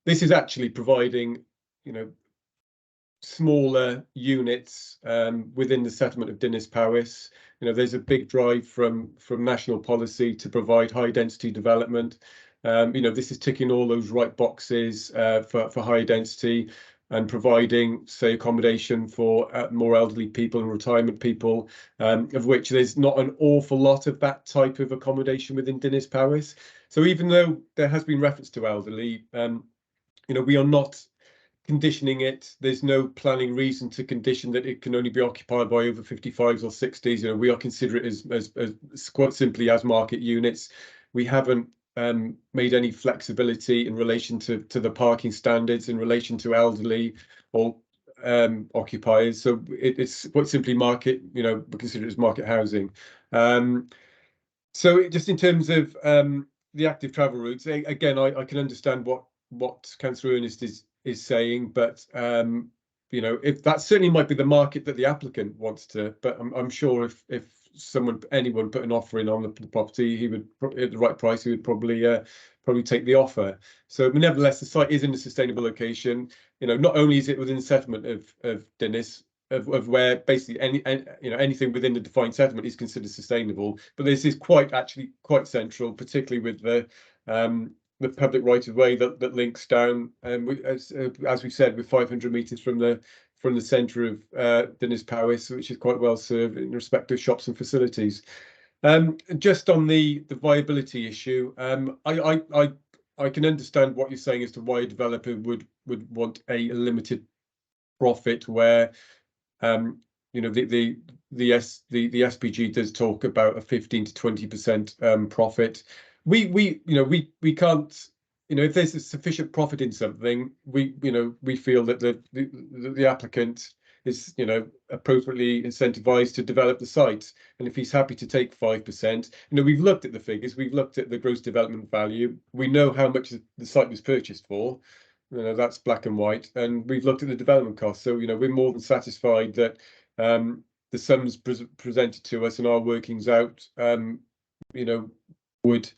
this is actually providing, smaller units within the settlement of Dinas Powys. There's a big drive from national policy to provide high density development. This is ticking all those right boxes for high density and providing, say, accommodation for more elderly people and retirement people, of which there's not an awful lot of that type of accommodation within Dinas Powys. So even though there has been reference to elderly, we are not conditioning it. There's no planning reason to condition that it can only be occupied by over 55s or 60s. We are considering it as quite simply as market units. We haven't made any flexibility in relation to the parking standards in relation to elderly or occupiers. So it's quite simply market, we consider it as market housing. So just in terms of the active travel routes, again, I can understand what Councillor Ernest is saying, but if that certainly might be the market that the applicant wants to, but I'm sure if anyone put an offer in on the property, he would, at the right price, he would probably take the offer. So, but nevertheless, the site is in a sustainable location. Not only is it within the settlement of Dinas, of where basically anything within the defined settlement is considered sustainable, but this is quite central, particularly with the public right of way that links down, as we said, with 500 metres from the centre of Dinas Powys, which is quite well served in respect of shops and facilities. Just on the viability issue, I can understand what you're saying as to why a developer would want a limited profit where the SPG does talk about a 15 to 20% profit. We can't, if there's a sufficient profit in something, we feel that the applicant is, appropriately incentivized to develop the site. And if he's happy to take 5%, we've looked at the figures, we've looked at the gross development value, we know how much the site was purchased for, that's black and white, and we've looked at the development costs. So, we're more than satisfied that the sums presented to us and our workings out, would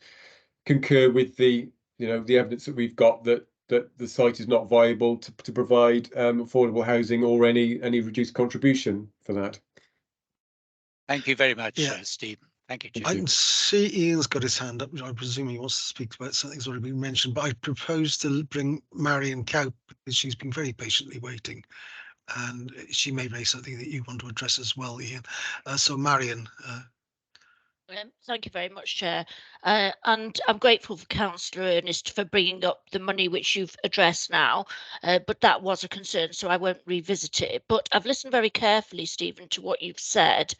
concur with the evidence that we've got that the site is not viable to provide affordable housing or any reduced contribution for that. Thank you very much, Stephen. Thank you, Chair. I can see Ian's got his hand up, which I presume he wants to speak about something that's already been mentioned, but I propose to bring Marion Cow, because she's been very patiently waiting, and she may raise something that you want to address as well, Ian. So Marion. Thank you very much, Chair. And I'm grateful for Councillor Ernest for bringing up the money which you've addressed now, but that was a concern, so I won't revisit it. But I've listened very carefully, Stephen, to what you've said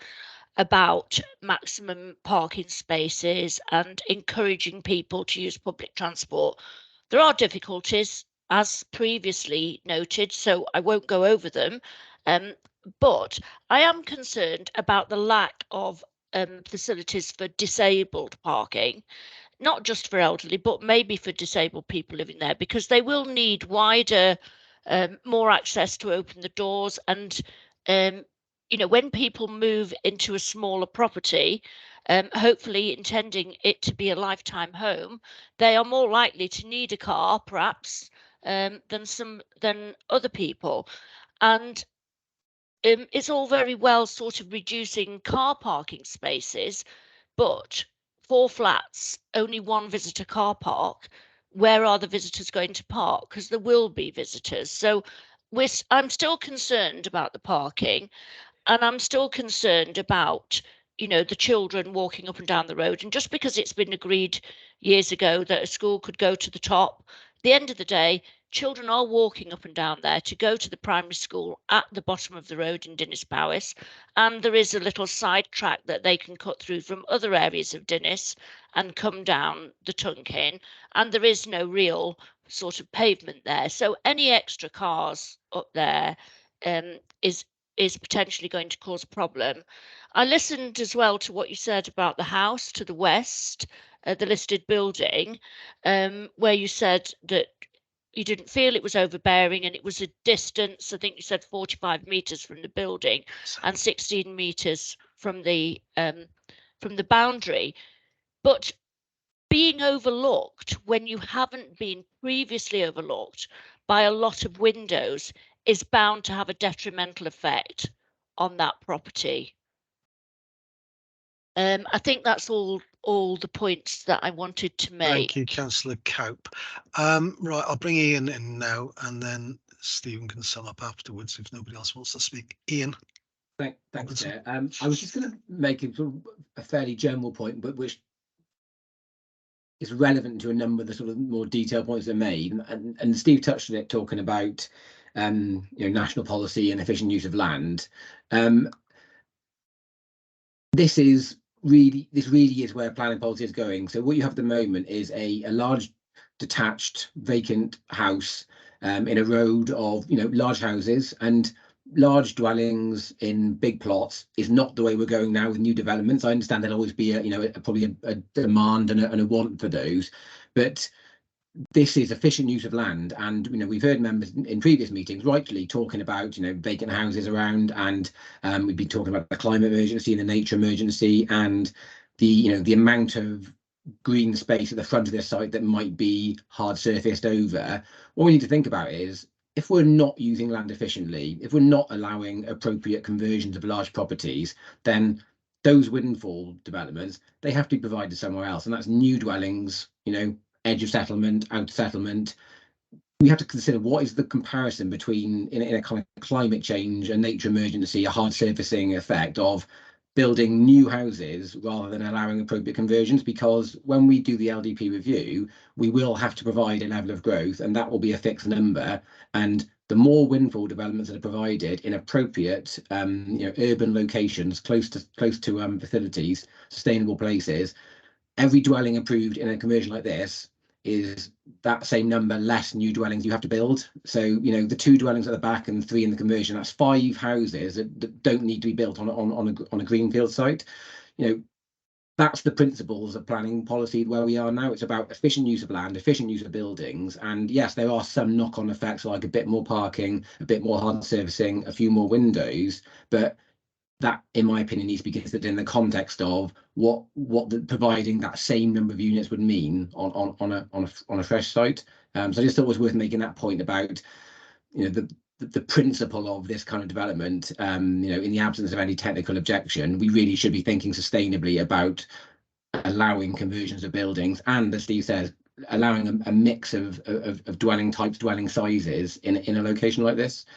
about maximum parking spaces and encouraging people to use public transport. There are difficulties, as previously noted, so I won't go over them. But I am concerned about the lack of facilities for disabled parking, not just for elderly, but maybe for disabled people living there, because they will need wider more access to open the doors. And, you know, when people move into a smaller property, hopefully intending it to be a lifetime home, they are more likely to need a car, perhaps, than other people. And it's all very well sort of reducing car parking spaces, but 4 flats, only 1 visitor car park. Where are the visitors going to park? Because there will be visitors. So I'm still concerned about the parking, and I'm still concerned about, you know, the children walking up and down the road. And just because it's been agreed years ago that a school could go to the top, at the end of the day, children are walking up and down there to go to the primary school at the bottom of the road in Dinas Powys, and there is a little side track that they can cut through from other areas of Dinas and come down the Tunkin, and there is no real sort of pavement there. So any extra cars up there is potentially going to cause a problem. I listened as well to what you said about the house to the west, the listed building, where you said that you didn't feel it was overbearing, and it was a distance, I think you said 45 meters from the building and 16 meters from the boundary. But being overlooked when you haven't been previously overlooked by a lot of windows is bound to have a detrimental effect on that property. I think that's all the points that I wanted to make. Thank you, Councillor Cope. Right, I'll bring Ian in now, and then Stephen can sum up afterwards if nobody else wants to speak. Ian. Thanks, Chair. I was just going to make a fairly general point, but which is relevant to a number of the sort of more detailed points that are made, and Steve touched on it, talking about you know, national policy and efficient use of land. This really is where planning policy is going. So what you have at the moment is a large detached vacant house in a road of, you know, large houses, and large dwellings in big plots is not the way we're going now with new developments. I understand there'll always be probably a demand and a want for those, but this is efficient use of land. And, you know, we've heard members in previous meetings rightly talking about, you know, vacant houses around, and we've been talking about the climate emergency and the nature emergency, and the, you know, the amount of green space at the front of this site that might be hard surfaced over. What we need to think about is, if we're not using land efficiently, if we're not allowing appropriate conversions of large properties, then those windfall developments, they have to be provided somewhere else, and that's new dwellings, you know, edge of settlement, out of settlement. We have to consider what is the comparison between, in a kind of climate change, a nature emergency, a hard surfacing effect of building new houses rather than allowing appropriate conversions, because when we do the LDP review, we will have to provide a level of growth, and that will be a fixed number. And the more windfall developments that are provided in appropriate, you know, urban locations, close to facilities, sustainable places, every dwelling approved in a conversion like this is that same number less new dwellings you have to build. So, you know, the 2 dwellings at the back and 3 in the conversion, that's 5 houses that don't need to be built on a greenfield site. You know, that's the principles of planning policy where we are now. It's about efficient use of land, efficient use of buildings, and yes, there are some knock-on effects like a bit more parking, a bit more hard servicing, a few more windows, but that, in my opinion, needs to be considered in the context of what providing that same number of units would mean on a fresh site. So I just thought it was worth making that point about, you know, the principle of this kind of development. You know, in the absence of any technical objection, we really should be thinking sustainably about allowing conversions of buildings, and, as Steve says, allowing a mix of dwelling types, dwelling sizes in a location like this.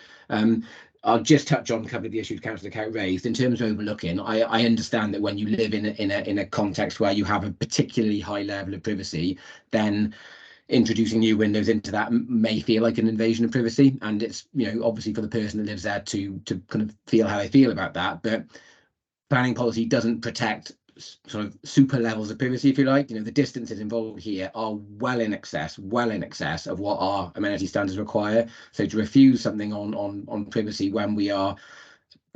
I'll just touch on a couple of the issues Councillor Cope raised. In terms of overlooking, I understand that when you live in a context where you have a particularly high level of privacy, then introducing new windows into that may feel like an invasion of privacy, and it's, you know, obviously for the person that lives there to kind of feel how they feel about that. But planning policy doesn't protect sort of super levels of privacy, if you like. You know, the distances involved here are well in excess of what our amenity standards require. So to refuse something on privacy when we are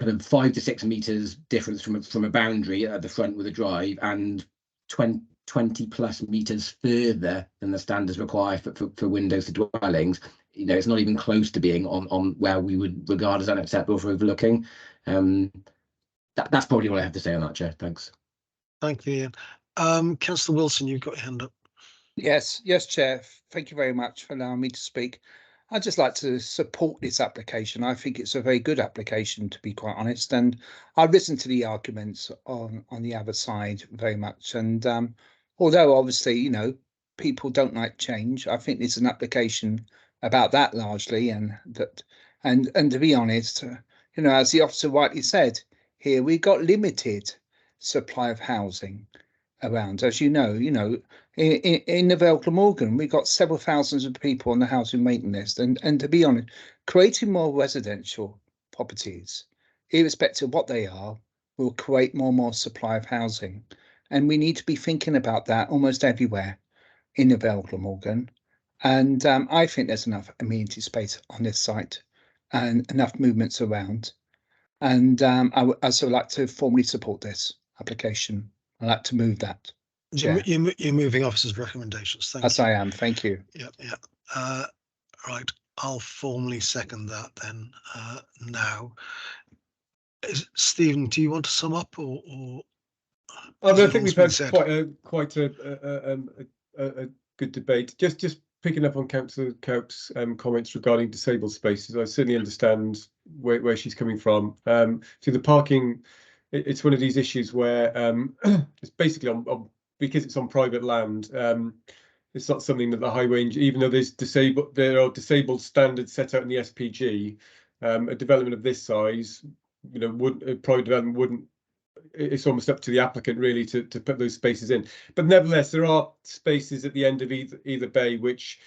kind of 5 to 6 meters difference from a boundary at the front with a drive, and 20 plus meters further than the standards require for windows to dwellings, you know, it's not even close to being on where we would regard as unacceptable for overlooking. That's probably what I have to say on that, Chair. Thanks. Thank you, Ian. Councillor Wilson, you've got your hand up. Yes, Chair. Thank you very much for allowing me to speak. I'd just like to support this application. I think it's a very good application, to be quite honest. And I've listened to the arguments on the other side very much. And although obviously, you know, people don't like change, I think it's an application about that largely. And to be honest, you know, as the officer rightly said, here we've got limited supply of housing around. As you know, in the Vale Glamorgan, we've got several thousands of people on the housing waiting list. And to be honest, creating more residential properties, irrespective of what they are, will create more and more supply of housing. And we need to be thinking about that almost everywhere in the Vale Glamorgan. And I think there's enough amenity space on this site and enough movements around. And I would also like to formally support this application. I'd like to move that. You're moving officer's recommendations. Thank you. Yes, I am. Thank you. Yeah. Right. I'll formally second that then. Now, Stephen, do you want to sum up or? I think we've had quite a good debate. Just picking up on Councillor Coutts' comments regarding disabled spaces, I certainly understand where she's coming from. So the parking, it's one of these issues where it's basically because it's on private land. It's not something that the highway, even though there are disabled standards set out in the SPG, a development of this size, you know, private development wouldn't. It's almost up to the applicant really to put those spaces in. But nevertheless, there are spaces at the end of either bay which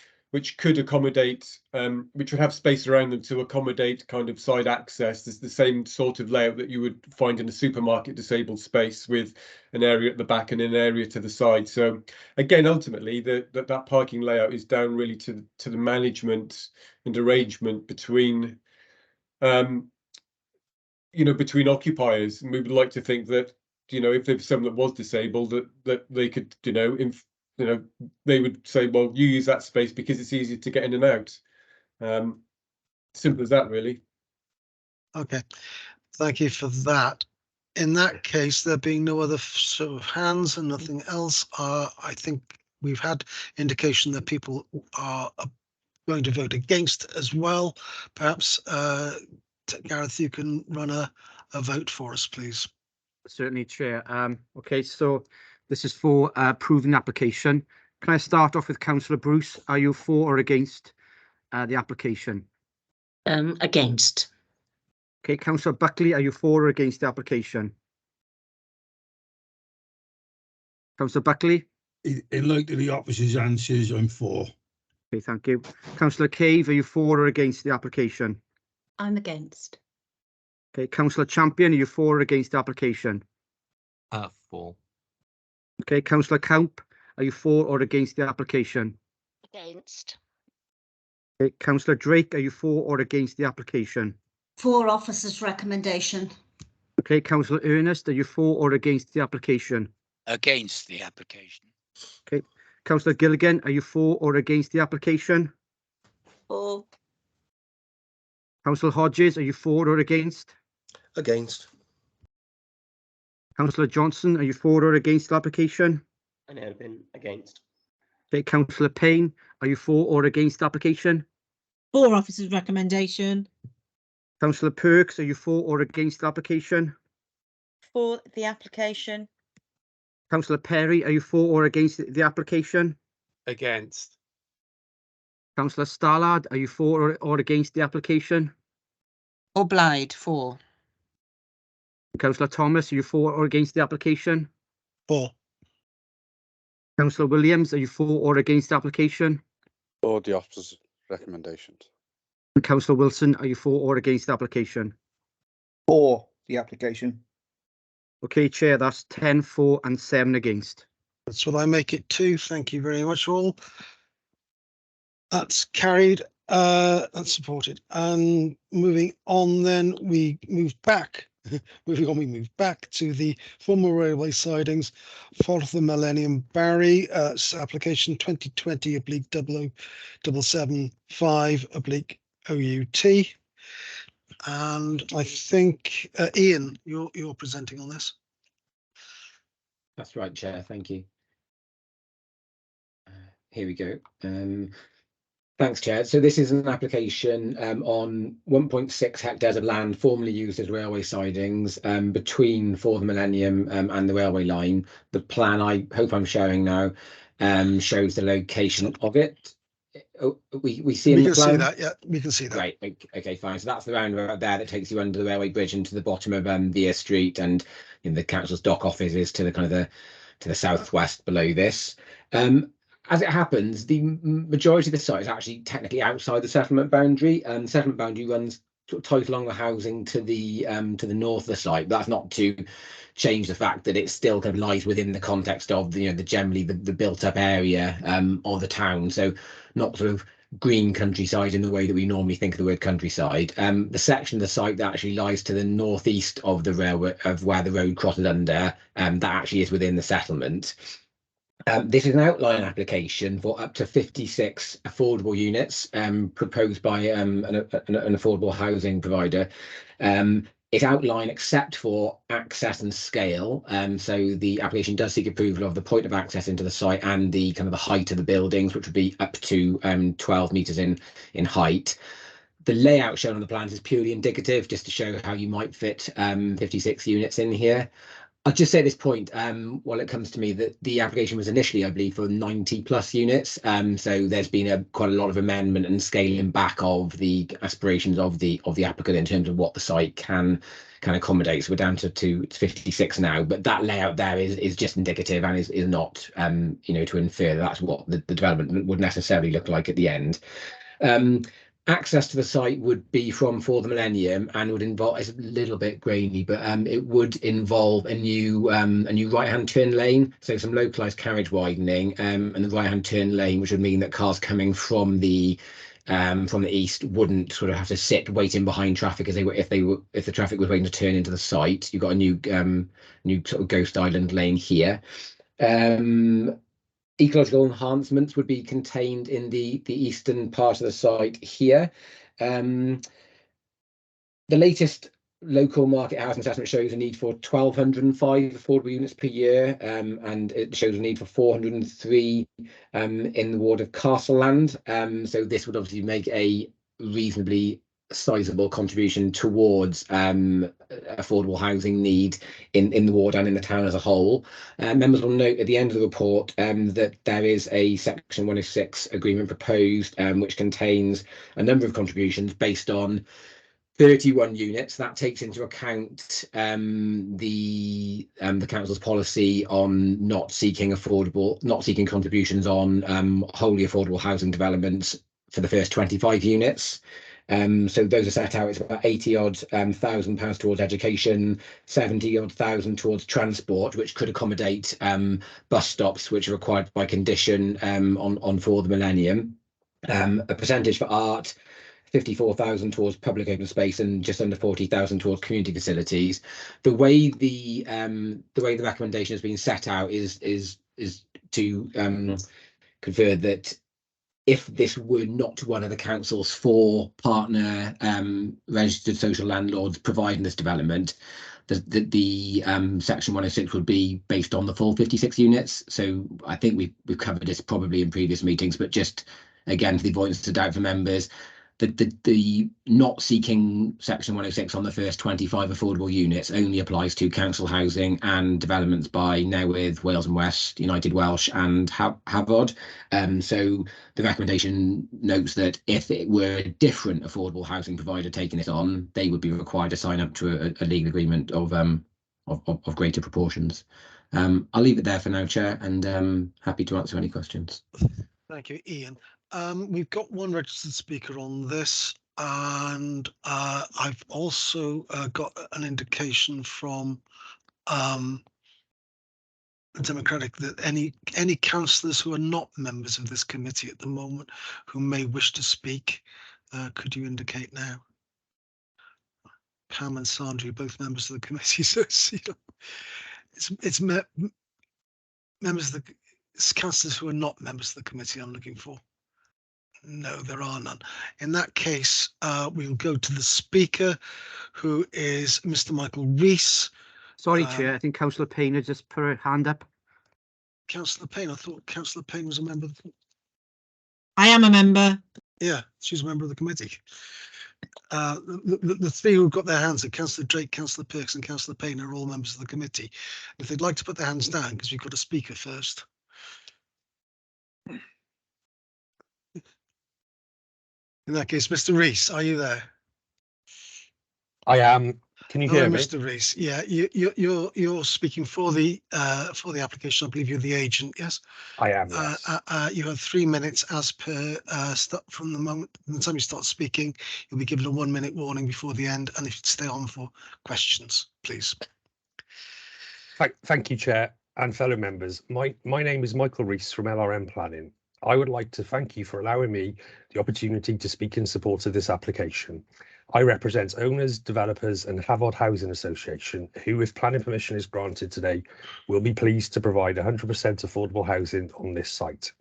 could accommodate, which would have space around them to accommodate kind of side access. There's the same sort of layout that you would find in a supermarket disabled space, with an area at the back and an area to the side. So again, ultimately, that parking layout is down really to the management and arrangement between between occupiers. And we would like to think that, if there's someone that was disabled, that they could, they would say, well, you use that space because it's easier to get in and out. Simple as that, really. Okay, thank you for that. In that case, there being no other sort of hands and nothing else, I think we've had indication that people are going to vote against as well. Perhaps Gareth, you can run a vote for us, please. Certainly, Chair. Okay, so this is for approving the application. Can I start off with Councillor Bruce? Are you for or against the application? Against. Okay, Councillor Buckley, are you for or against the application? Councillor Buckley? In light of the officer's answers, I'm for. Okay, thank you. Councillor Cave, are you for or against the application? I'm against. Okay, Councillor Champion, are you for or against the application? For. Okay, Councillor Camp, are you for or against the application? Against. Okay, Councillor Drake, are you for or against the application? For officer's recommendation. Okay, Councillor Ernest, are you for or against the application? Against the application. Okay, Councillor Gilligan, are you for or against the application? For. Councillor Hodges, are you for or against? Against. Councillor Johnson, are you for or against the application? I have been against. Okay, Councillor Payne, are you for or against the application? For officer's recommendation. Councillor Perks, are you for or against the application? For the application. Councillor Perry, are you for or against the application? Against. Councillor Stallard, are you for or against the application? Obliged, for. Councillor Thomas, are you for or against the application? For. Councillor Williams, are you for or against the application? For the officer's recommendations. And Councillor Wilson, are you for or against the application? For the application. Okay, Chair, that's 10 for and 7 against. That's what I make it to. Thank you very much, all. That's carried. That's supported. And moving on, then we move back moving on, we move back to the former railway sidings, Fault of the Millennium Barry, application 2020/00775/OUT. And I think, Ian, you're presenting on this. That's right, Chair. Thank you. Here we go. Thanks, Chair. So this is an application on 1.6 hectares of land formerly used as railway sidings between For the Millennium and the railway line. The plan I hope I'm showing now shows the location of it. We see in the plan. We can see that, yeah, we can see that. Right, okay, fine. So that's the roundabout there that takes you under the railway bridge into the bottom of Vere Street, and the council's dock office is to the kind of to the southwest below this. As it happens, the majority of the site is actually technically outside the settlement boundary, and the settlement boundary runs tight along the housing to the north of the site. But that's not to change the fact that it still kind of lies within the context of the generally the built up area of the town. So not sort of green countryside in the way that we normally think of the word countryside. The section of the site that actually lies to the northeast of the railway, of where the road crosses under, that actually is within the settlement. This is an outline application for up to 56 affordable units proposed by an affordable housing provider. It's outlined except for access and scale. So the application does seek approval of the point of access into the site and the kind of the height of the buildings, which would be up to 12 metres in height. The layout shown on the plans is purely indicative, just to show how you might fit 56 units in here. I'll just say at this point, while it comes to me, that the application was initially, I believe, for 90 plus units. So there's been quite a lot of amendment and scaling back of the aspirations of the applicant in terms of what the site can accommodate. So we're down to 56 now, but that layout there is just indicative and is not, to infer that's what the development would necessarily look like at the end. Access to the site would be from For the Millennium and would involve, it's a little bit grainy, but it would involve a new right-hand turn lane, so some localized carriage widening, and the right-hand turn lane, which would mean that cars coming from the east wouldn't sort of have to sit waiting behind traffic as they were if the traffic was waiting to turn into the site. You've got a new sort of ghost island lane here. Ecological enhancements would be contained in the eastern part of the site here. The latest local market housing assessment shows a need for 1,205 affordable units per year, and it shows a need for 403 in the ward of Castleland. So this would obviously make a reasonably sizable contribution towards affordable housing need in the ward and in the town as a whole. Members will note at the end of the report that there is a section 106 agreement proposed, which contains a number of contributions based on 31 units. That takes into account the council's policy on not seeking contributions on wholly affordable housing developments for the first 25 units. So those are set out. It's about 80-odd thousand pounds towards education, 70-odd thousand towards transport, which could accommodate bus stops, which are required by condition on For the Millennium. A percentage for art, 54,000 towards public open space, and just under 40,000 towards community facilities. The way the recommendation has been set out is to confer that if this were not one of the council's 4 partner registered social landlords providing this development, the section 106 would be based on the full 56 units. So I think we've covered this probably in previous meetings, but just again, for the avoidance of doubt for members, the not seeking section 106 on the first 25 affordable units only applies to council housing and developments by Newydd, Wales and West, United Welsh and Hafod. So the recommendation notes that if it were a different affordable housing provider taking it on, they would be required to sign up to a legal agreement of greater proportions. I'll leave it there for now, Chair, and happy to answer any questions. Thank you, Ian. We've got one registered speaker on this, and I've also got an indication from Democratic that any councillors who are not members of this committee at the moment who may wish to speak, could you indicate now? Pam and Sandra, both members of the committee. So it's members of it's councillors who are not members of the committee I'm looking for. No, there are none. In that case, we'll go to the speaker, who is Mr. Michael Rees. Sorry, Chair, I think Councillor Payne had just put her hand up. Councillor Payne, I thought Councillor Payne was a member of the... I am a member. Yeah, she's a member of the committee. The three who've got their hands up, Councillor Drake, Councillor Perks and Councillor Payne, are all members of the committee. If they'd like to put their hands down, because we've got a speaker first. In that case, Mr. Rees, are you there? I am. Can you hear me? Mr. Rees. Yeah, you're speaking for the application. I believe you're the agent. Yes. I am. Yes. You have 3 minutes as per from the time you start speaking. You'll be given a 1 minute warning before the end, and if you'd stay on for questions, please. Thank you, Chair and fellow members. My name is Michael Rees from LRM Planning. I would like to thank you for allowing me the opportunity to speak in support of this application. I represent owners, developers and Havod Housing Association, who, if planning permission is granted today, will be pleased to provide 100% affordable housing on this site.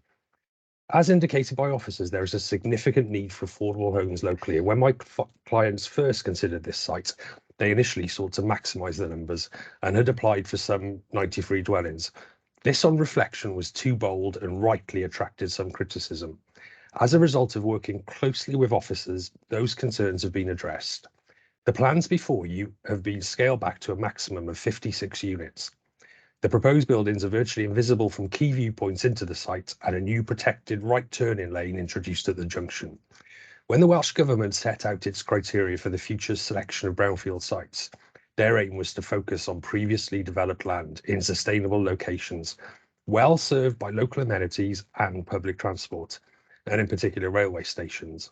As indicated by officers, there is a significant need for affordable homes locally. And when my clients first considered this site, they initially sought to maximise the numbers and had applied for some 93 dwellings. This, on reflection, was too bold and rightly attracted some criticism. As a result of working closely with officers, those concerns have been addressed. The plans before you have been scaled back to a maximum of 56 units. The proposed buildings are virtually invisible from key viewpoints into the site, and a new protected right turning lane introduced at the junction. When the Welsh Government set out its criteria for the future selection of brownfield sites, their aim was to focus on previously developed land in sustainable locations, well served by local amenities and public transport, and in particular railway stations.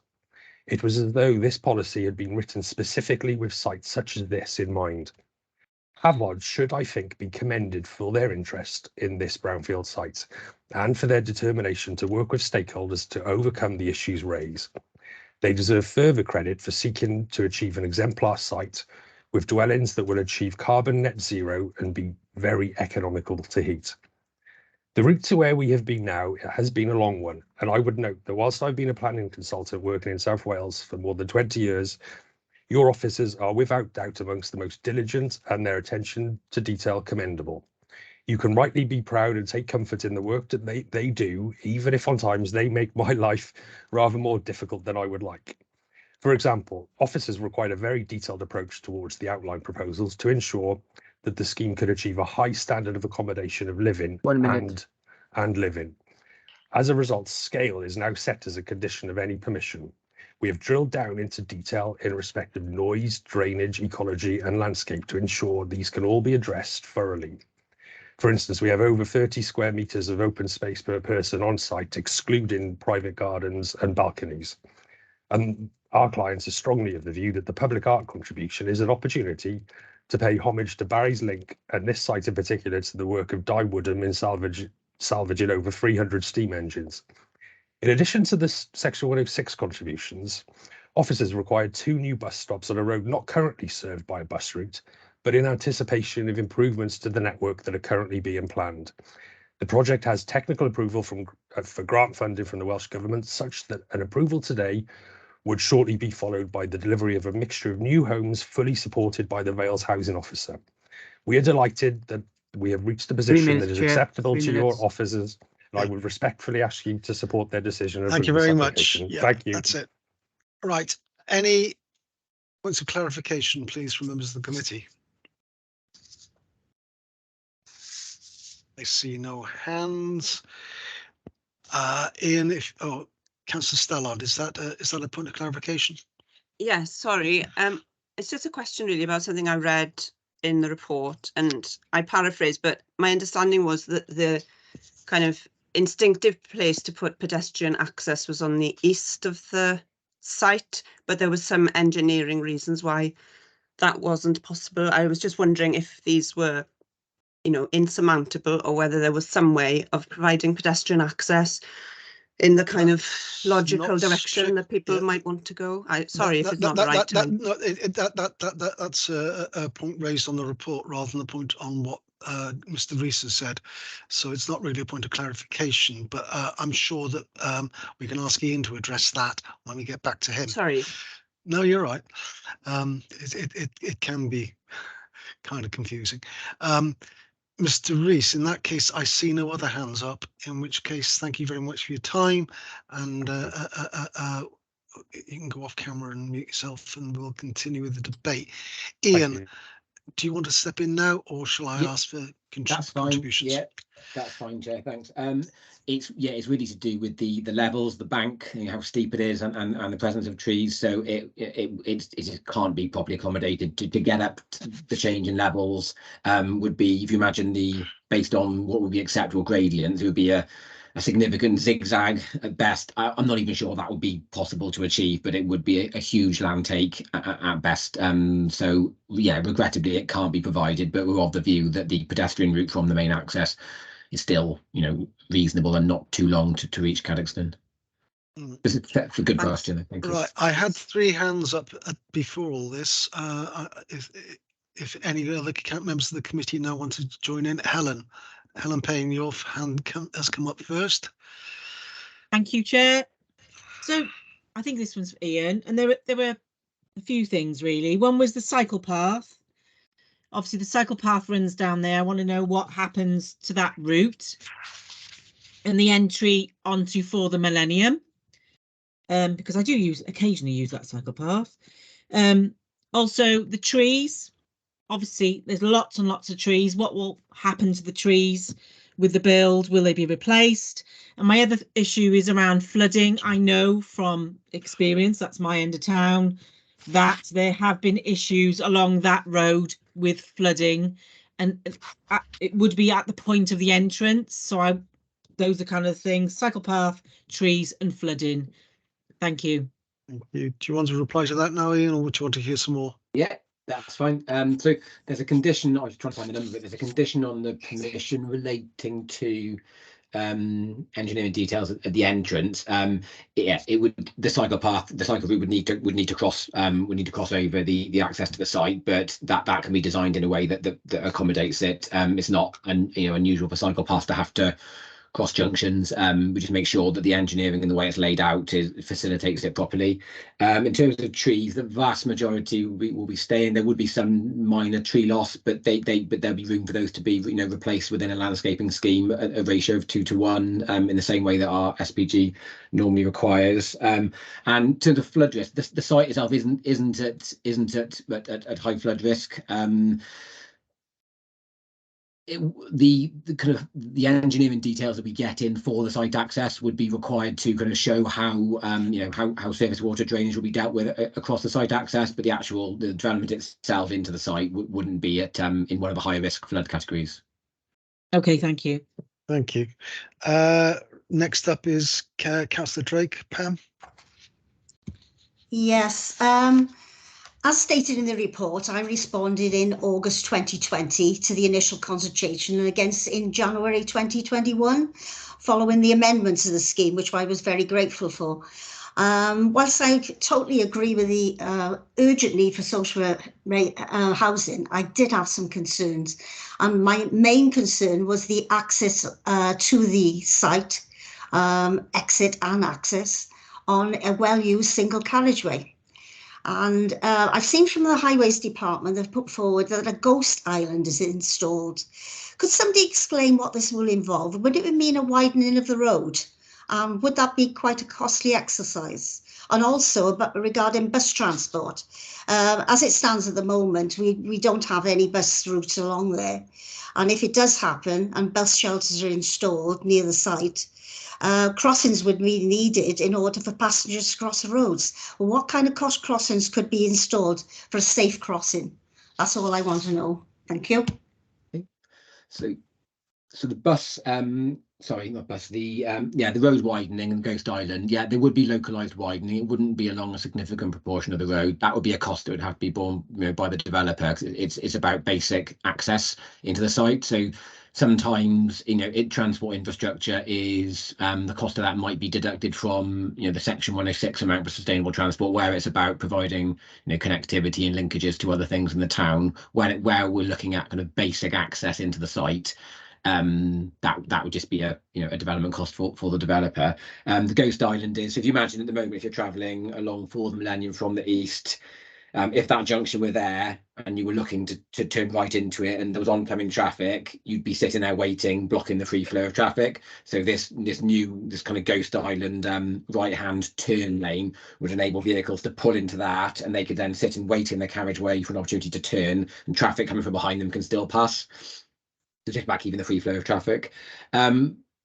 It was as though this policy had been written specifically with sites such as this in mind. Havod should, I think, be commended for their interest in this brownfield site and for their determination to work with stakeholders to overcome the issues raised. They deserve further credit for seeking to achieve an exemplar site with dwellings that will achieve carbon net zero and be very economical to heat. The route to where we have been now has been a long one, and I would note that whilst I've been a planning consultant working in South Wales for more than 20 years, your officers are without doubt amongst the most diligent and their attention to detail commendable. You can rightly be proud and take comfort in the work that they do, even if on times they make my life rather more difficult than I would like. For example, officers required a very detailed approach towards the outline proposals to ensure that the scheme could achieve a high standard of accommodation of living and living. As a result, scale is now set as a condition of any permission. We have drilled down into detail in respect of noise, drainage, ecology and landscape to ensure these can all be addressed thoroughly. For instance, we have over 30 square metres of open space per person on site, excluding private gardens and balconies. And our clients are strongly of the view that the public art contribution is an opportunity to pay homage to Barry's Link, and this site in particular to the work of Di Woodham in salvaging over 300 steam engines. In addition to the Section 106 contributions, officers required 2 new bus stops on a road not currently served by a bus route, but in anticipation of improvements to the network that are currently being planned. The project has technical approval for grant funding from the Welsh Government, such that an approval today would shortly be followed by the delivery of a mixture of new homes fully supported by the Wales Housing Officer. We are delighted that we have reached a position that is acceptable to your officers, and I would respectfully ask you to support their decision. Thank you very much. Yeah, thank you. That's it. Right. Any points of clarification, please, from members of the committee? I see no hands. Ian, Councillor Stallard, is that a point of clarification? Yes, sorry. It's just a question really about something I read in the report, and I paraphrase, but my understanding was that the kind of instinctive place to put pedestrian access was on the east of the site, but there was some engineering reasons why that wasn't possible. I was just wondering if these were, insurmountable, or whether there was some way of providing pedestrian access in the kind of logical not direction that people might want to go. Sorry if it's not the right time. That's a point raised on the report rather than a point on what Mr. Rees has said. So it's not really a point of clarification, but I'm sure that we can ask Ian to address that when we get back to him. Sorry. No, you're right. It can be kind of confusing. Mr. Rees, in that case, I see no other hands up, in which case, thank you very much for your time. And you can go off camera and mute yourself and we'll continue with the debate. Ian, do you want to step in now or shall I ask for contributions? Yeah, that's fine, Chair, thanks. It's really to do with the levels, the bank, how steep it is, and the presence of trees. So it just can't be properly accommodated. To get up to the change in levels would be, if you imagine based on what would be acceptable gradients, it would be a significant zigzag at best. I'm not even sure that would be possible to achieve, but it would be a huge land take at best. So yeah, regrettably it can't be provided, but we're of the view that the pedestrian route from the main access is still, reasonable and not too long to reach Cadoxton. It's a good question, I think. Right, I had 3 hands up before all this. If any other members of the committee now want to join in, Helen Payne, your hand has come up first. Thank you, Chair. So I think this one's for Ian, and there were a few things really. One was the cycle path. Obviously, the cycle path runs down there. I want to know what happens to that route and the entry onto For the Millennium, because I do occasionally use that cycle path. Also, the trees. Obviously, there's lots and lots of trees. What will happen to the trees with the build? Will they be replaced? And my other issue is around flooding. I know from experience, that's my end of town, that there have been issues along that road with flooding, and it would be at the point of the entrance. So those are kind of things: cycle path, trees and flooding. Thank you. Thank you. Do you want to reply to that now, Ian, or would you want to hear some more? Yeah, that's fine. So there's a condition, I was trying to find the number of it, there's a condition on the permission relating to engineering details at the entrance. It would, the cycle route would need to cross over the access to the site, but that can be designed in a way that accommodates it. It's not unusual for cycle paths to have to cross junctions. We just make sure that the engineering and the way it's laid out facilitates it properly. In terms of trees, the vast majority will be staying. There would be some minor tree loss, but there'll be room for those to be replaced within a landscaping scheme, a ratio of 2 to 1, in the same way that our SPG normally requires. And in terms of flood risk, the site itself isn't at high flood risk. The kind of the engineering details that we get in for the site access would be required to kind of show how how surface water drainage will be dealt with across the site access, but the development itself into the site wouldn't be at in one of the higher risk flood categories. Okay, thank you. Thank you. Next up is Councillor Drake. Pam. Yes. As stated in the report, I responded in August 2020 to the initial consultation and again in January 2021, following the amendments of the scheme, which I was very grateful for. Whilst I totally agree with the urgent need for social housing, I did have some concerns. And my main concern was the access to the site, exit and access, on a well-used single carriageway. And I've seen from the Highways Department, they've put forward that a ghost island is installed. Could somebody explain what this will involve? Would it mean a widening of the road? Would that be quite a costly exercise? And also regarding bus transport, as it stands at the moment, we don't have any bus routes along there. And if it does happen and bus shelters are installed near the site, crossings would be needed in order for passengers to cross the roads. Well, what kind of crossings could be installed for a safe crossing? That's all I want to know. Thank you. Okay. So the bus, sorry, not bus, the road widening and Ghost Island, there would be localised widening. It wouldn't be along a significant proportion of the road. That would be a cost that would have to be borne by the developer. It's about basic access into the site. So sometimes, transport infrastructure is the cost of that might be deducted from, the Section 106 amount for sustainable transport, where it's about providing, connectivity and linkages to other things in the town. Where we're looking at kind of basic access into the site, that would just be a development cost for the developer. The Ghost Island is, if you imagine at the moment, if you're travelling along For the Millennium from the east, if that junction were there and you were looking to turn right into it and there was oncoming traffic, you'd be sitting there waiting, blocking the free flow of traffic. So this kind of Ghost Island right-hand turn lane would enable vehicles to pull into that, and they could then sit and wait in the carriageway for an opportunity to turn, and traffic coming from behind them can still pass. So just back even the free flow of traffic.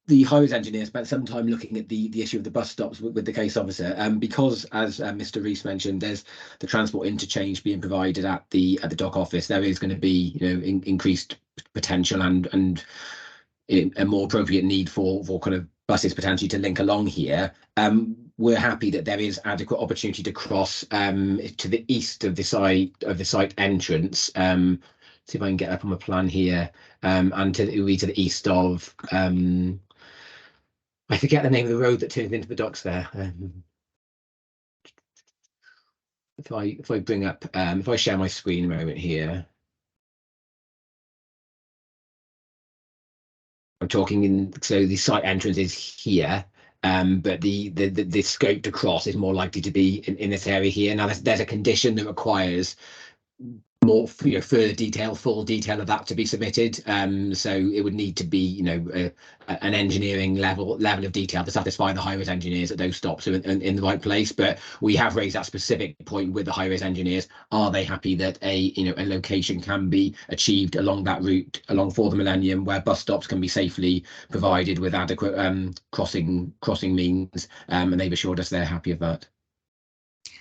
The highways engineer spent some time looking at the issue of the bus stops with the case officer, because, as Mr. Rees mentioned, there's the transport interchange being provided at the dock office. There is going to be increased potential and a more appropriate need for kind of buses potentially to link along here. We're happy that there is adequate opportunity to cross to the east of the site entrance. See if I can get up on my plan here, and to the east of I forget the name of the road that turns into the docks there. If I bring up, if I share my screen a moment here, I'm talking so the site entrance is here, but the scope to cross is more likely to be in this area here. Now there's a condition that requires more further detail, full detail of that to be submitted. So it would need to be an engineering level of detail to satisfy the highways engineers that those stops are in the right place. But we have raised that specific point with the highways engineers. Are they happy that a location can be achieved along that route, along For the Millennium, where bus stops can be safely provided with adequate crossing means? And they've assured us they're happy of that.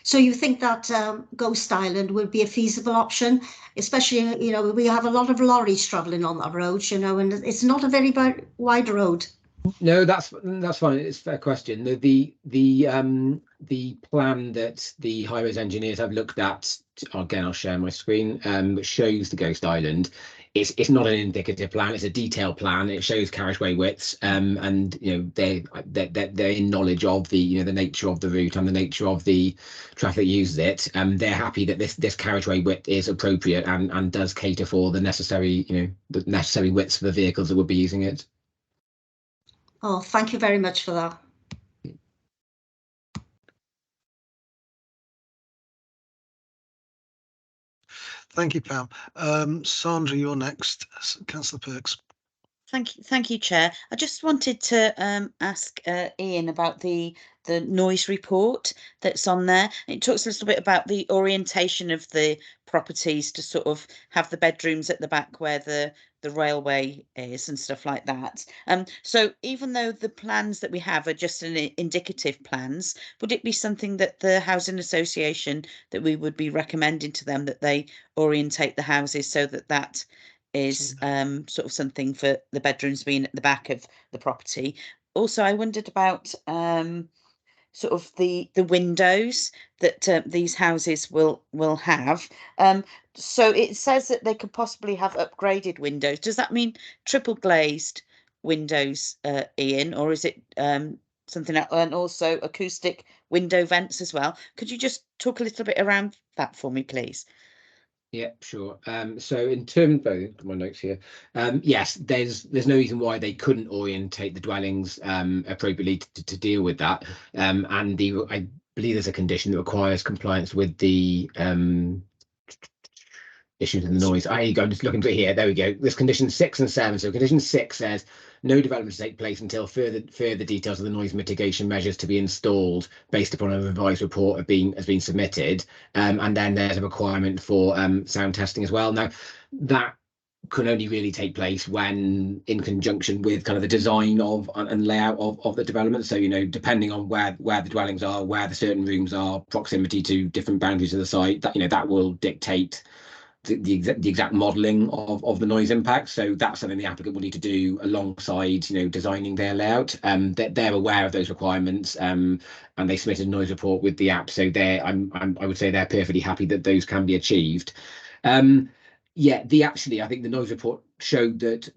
So you think that Ghost Island would be a feasible option, especially, we have a lot of lorries travelling on that road, and it's not a very wide road. No, that's fine. It's a fair question. The plan that the highways engineers have looked at, again, I'll share my screen, which shows the Ghost Island. It's not an indicative plan, it's a detailed plan. It shows carriageway widths, and they're in knowledge of the nature of the route and the nature of the traffic that uses it. They're happy that this carriageway width is appropriate and does cater for the necessary widths for the vehicles that would be using it. Oh, thank you very much for that. Thank you, Pam. Sandra, you're next. Councillor Perks. Thank you, Chair. I just wanted to ask Ian about the noise report that's on there. It talks a little bit about the orientation of the properties to sort of have the bedrooms at the back where the railway is and stuff like that. So even though the plans that we have are just indicative plans, would it be something that the housing association, that we would be recommending to them that they orientate the houses so that is sort of something for the bedrooms being at the back of the property? Also, I wondered about sort of the windows that these houses will have. So it says that they could possibly have upgraded windows. Does that mean triple glazed windows, Ian, or is it something else? And also acoustic window vents as well. Could you just talk a little bit around that for me, please? Yeah, sure. So in terms of my notes here, yes, there's no reason why they couldn't orientate the dwellings appropriately to deal with that. And I believe there's a condition that requires compliance with the issues in the noise. Here you go, I'm just looking for it here. There we go. There's condition 6 and 7. So condition 6 says no development to take place until further details of the noise mitigation measures to be installed based upon a revised report has been submitted. And then there's a requirement for sound testing as well. Now that can only really take place when in conjunction with kind of the design of and layout of the development. So, depending on where the dwellings are, where the certain rooms are, proximity to different boundaries of the site, that will dictate the exact modelling of the noise impact. So that's something the applicant will need to do alongside designing their layout. They're aware of those requirements, and they submitted a noise report with the app. So I would say they're perfectly happy that those can be achieved. I think the noise report showed that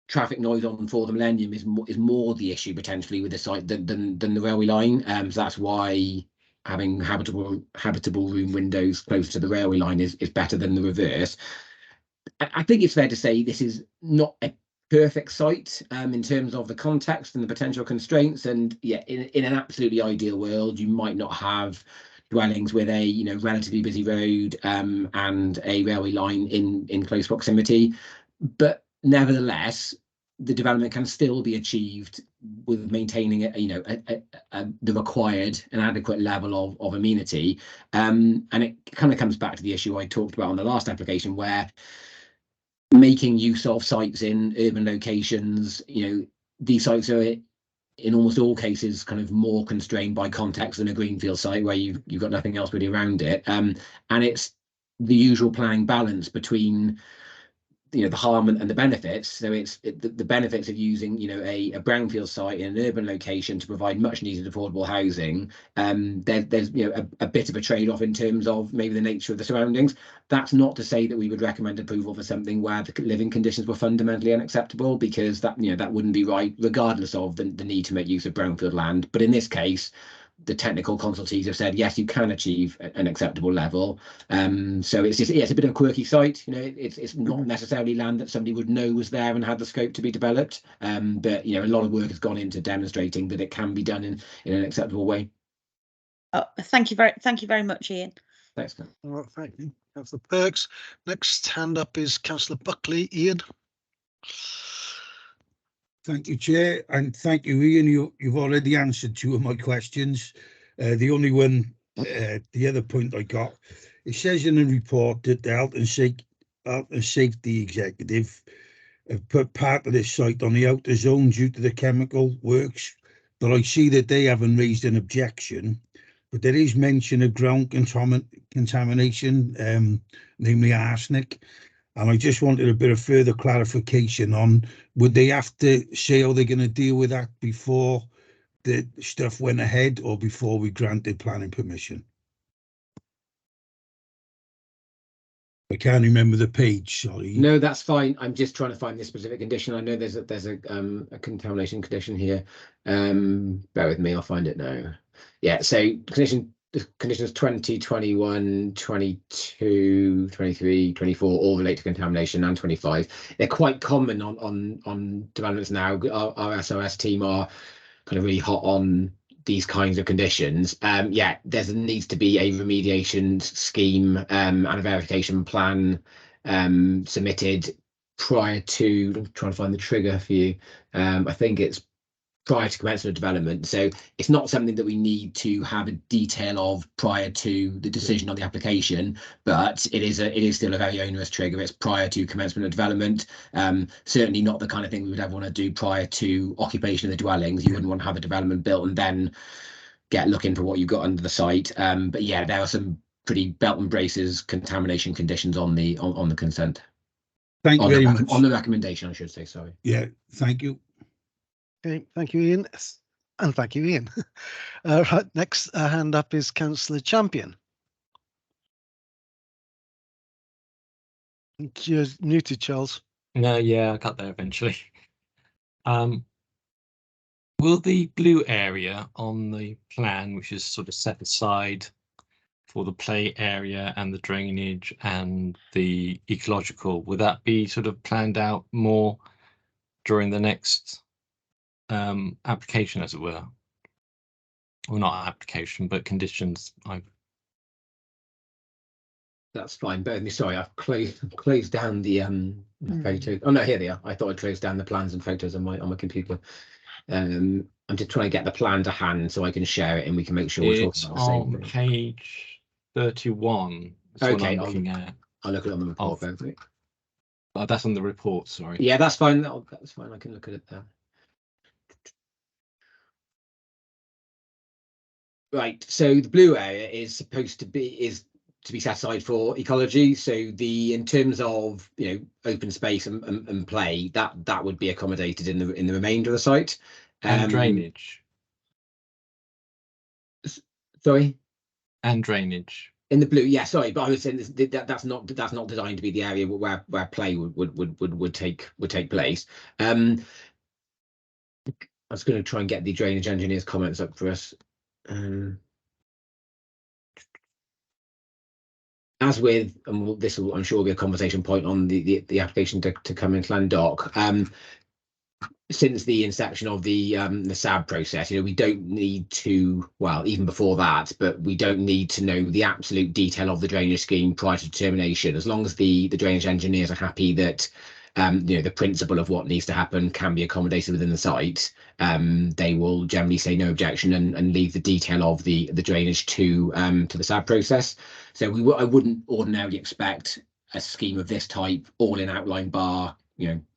traffic noise on For the Millennium is more the issue potentially with the site than the railway line. So that's why having habitable room windows close to the railway line is better than the reverse. I think it's fair to say this is not a perfect site in terms of the context and the potential constraints. And yeah, in an absolutely ideal world, you might not have dwellings with a relatively busy road and a railway line in close proximity, but nevertheless, the development can still be achieved with maintaining the required and adequate level of amenity. And it kind of comes back to the issue I talked about on the last application, where making use of sites in urban locations, these sites are in almost all cases kind of more constrained by context than a greenfield site where you've got nothing else really around it. And it's the usual planning balance between the harm and the benefits. So it's the benefits of using a brownfield site in an urban location to provide much needed affordable housing. There's a bit of a trade-off in terms of maybe the nature of the surroundings. That's not to say that we would recommend approval for something where the living conditions were fundamentally unacceptable, because that that wouldn't be right regardless of the need to make use of brownfield land. But in this case, the technical consultees have said yes, you can achieve an acceptable level. So it's just it's a bit of a quirky site. It's not necessarily land that somebody would know was there and had the scope to be developed. But a lot of work has gone into demonstrating that it can be done in an acceptable way. Oh, thank you very much, Ian. Thanks, Ken. All right, thank you. That's the Perks. Next hand up is Councillor Buckley. Ian. Thank you, Chair, and thank you, Ian. You've already answered 2 of my questions. The only one, the other point I got, it says in the report that the Health and Safety Executive have put part of this site on the outer zone due to the chemical works, but I see that they haven't raised an objection. But there is mention of ground contamination, namely arsenic. And I just wanted a bit of further clarification on, would they have to say how they're going to deal with that before the stuff went ahead or before we granted planning permission? I can't remember the page, sorry. No, that's fine. I'm just trying to find this specific condition. I know there's a contamination condition here. Bear with me, I'll find it now. Yeah, so conditions 20, 21, 22, 23, 24 all relate to contamination, and 25. They're quite common on developments now. Our SOS team are kind of really hot on these kinds of conditions. Yeah, there needs to be a remediation scheme and a verification plan submitted prior to, I'm trying to find the trigger for you. I think it's prior to commencement of development. So it's not something that we need to have a detail of prior to the decision on the application, but it is still a very onerous trigger. It's prior to commencement of development. Certainly not the kind of thing we would ever want to do prior to occupation of the dwellings. You wouldn't want to have a development built and then get looking for what you've got under the site. But yeah, there are some pretty belt and braces contamination conditions on the consent. Thank you very much. On the recommendation, I should say, sorry. Yeah, thank you. Okay, thank you, Ian. And thank you, Ian. Right, next hand up is Councillor Champion. I think you're muted, Charles. No, yeah, I got there eventually. Will the blue area on the plan, which is sort of set aside for the play area and the drainage and the ecological, will that be sort of planned out more during the next application, as it were? Well, not application, but conditions. That's fine. Bear with me. Sorry, I've closed down the photos. Oh no, here they are. I thought I closed down the plans and photos on my computer. I'm just trying to get the plan to hand so I can share it and we can make sure we're talking about the same thing. Page 31. Okay, I'm looking at. I'll look at it on the report. Oh, that's on the report. Sorry. Yeah, that's fine. That's fine. I can look at it there. Right, so the blue area is supposed to be set aside for ecology. So in terms of open space and play, that would be accommodated in the remainder of the site. And drainage. Sorry. And drainage. In the blue, yeah, sorry, but I was saying that's not designed to be the area where play would take place. I was going to try and get the drainage engineer's comments up for us. As with, and this will, I'm sure, will be a conversation point on the application to come into Llandock. Since the inception of the SAB process, we don't need to, well, even before that, but we don't need to know the absolute detail of the drainage scheme prior to determination. As long as the drainage engineers are happy that the principle of what needs to happen can be accommodated within the site, they will generally say no objection and leave the detail of the drainage to the SAB process. So I wouldn't ordinarily expect a scheme of this type, all in outline bar,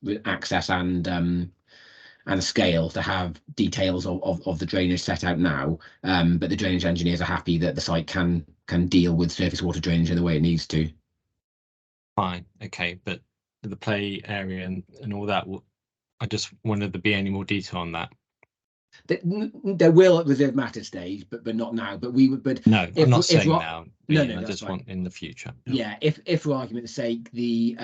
with access and a scale, to have details of the drainage set out now, but the drainage engineers are happy that the site can deal with surface water drainage in the way it needs to. Fine, okay, but the play area and all that, I just wondered there be any more detail on that. There will at reserved matter stage, but not now. But no, I'm not saying now. No, I just want in the future. Yeah, if for argument's sake the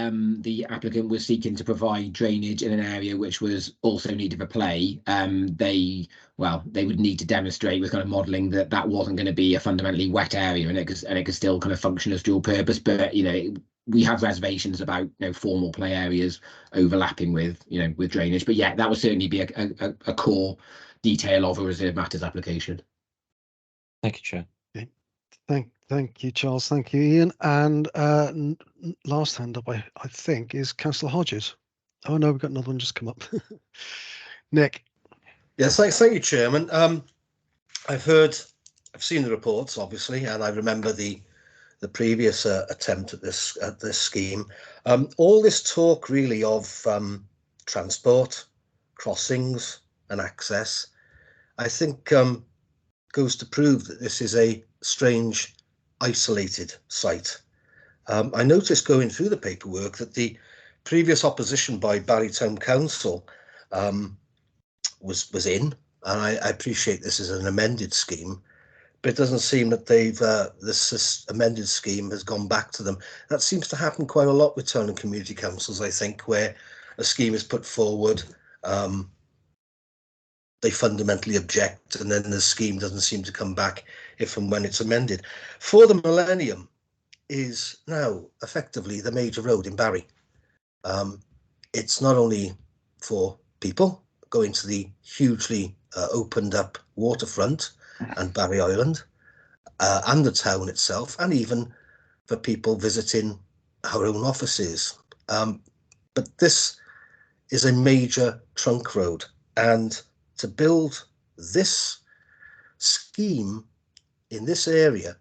applicant was seeking to provide drainage in an area which was also needed for play, they would need to demonstrate with kind of modelling that wasn't going to be a fundamentally wet area, and it could still kind of function as dual purpose. But we have reservations about formal play areas overlapping with with drainage. But yeah, that would certainly be a core detail of a reserved matters application. Thank you, Chair. Okay. Thank you, Charles. Thank you, Ian. And last hand up, I think, is Councillor Hodges. Oh no, we've got another one just come up. Nick. Yes, thank you, Chairman. I've seen the reports, obviously, and I remember the previous attempt at this scheme. All this talk really of transport, crossings, and access, I think goes to prove that this is a strange, isolated site. I noticed going through the paperwork that the previous opposition by Barry Town Council was in, and I appreciate this is an amended scheme, but it doesn't seem that this amended scheme has gone back to them. That seems to happen quite a lot with town and community councils, I think, where a scheme is put forward, they fundamentally object, and then the scheme doesn't seem to come back if and when it's amended. For the Millennium is now effectively the major road in Barry. It's not only for people going to the hugely opened up waterfront and Barry Island and the town itself, and even for people visiting our own offices. But this is a major trunk road, and to build this scheme in this area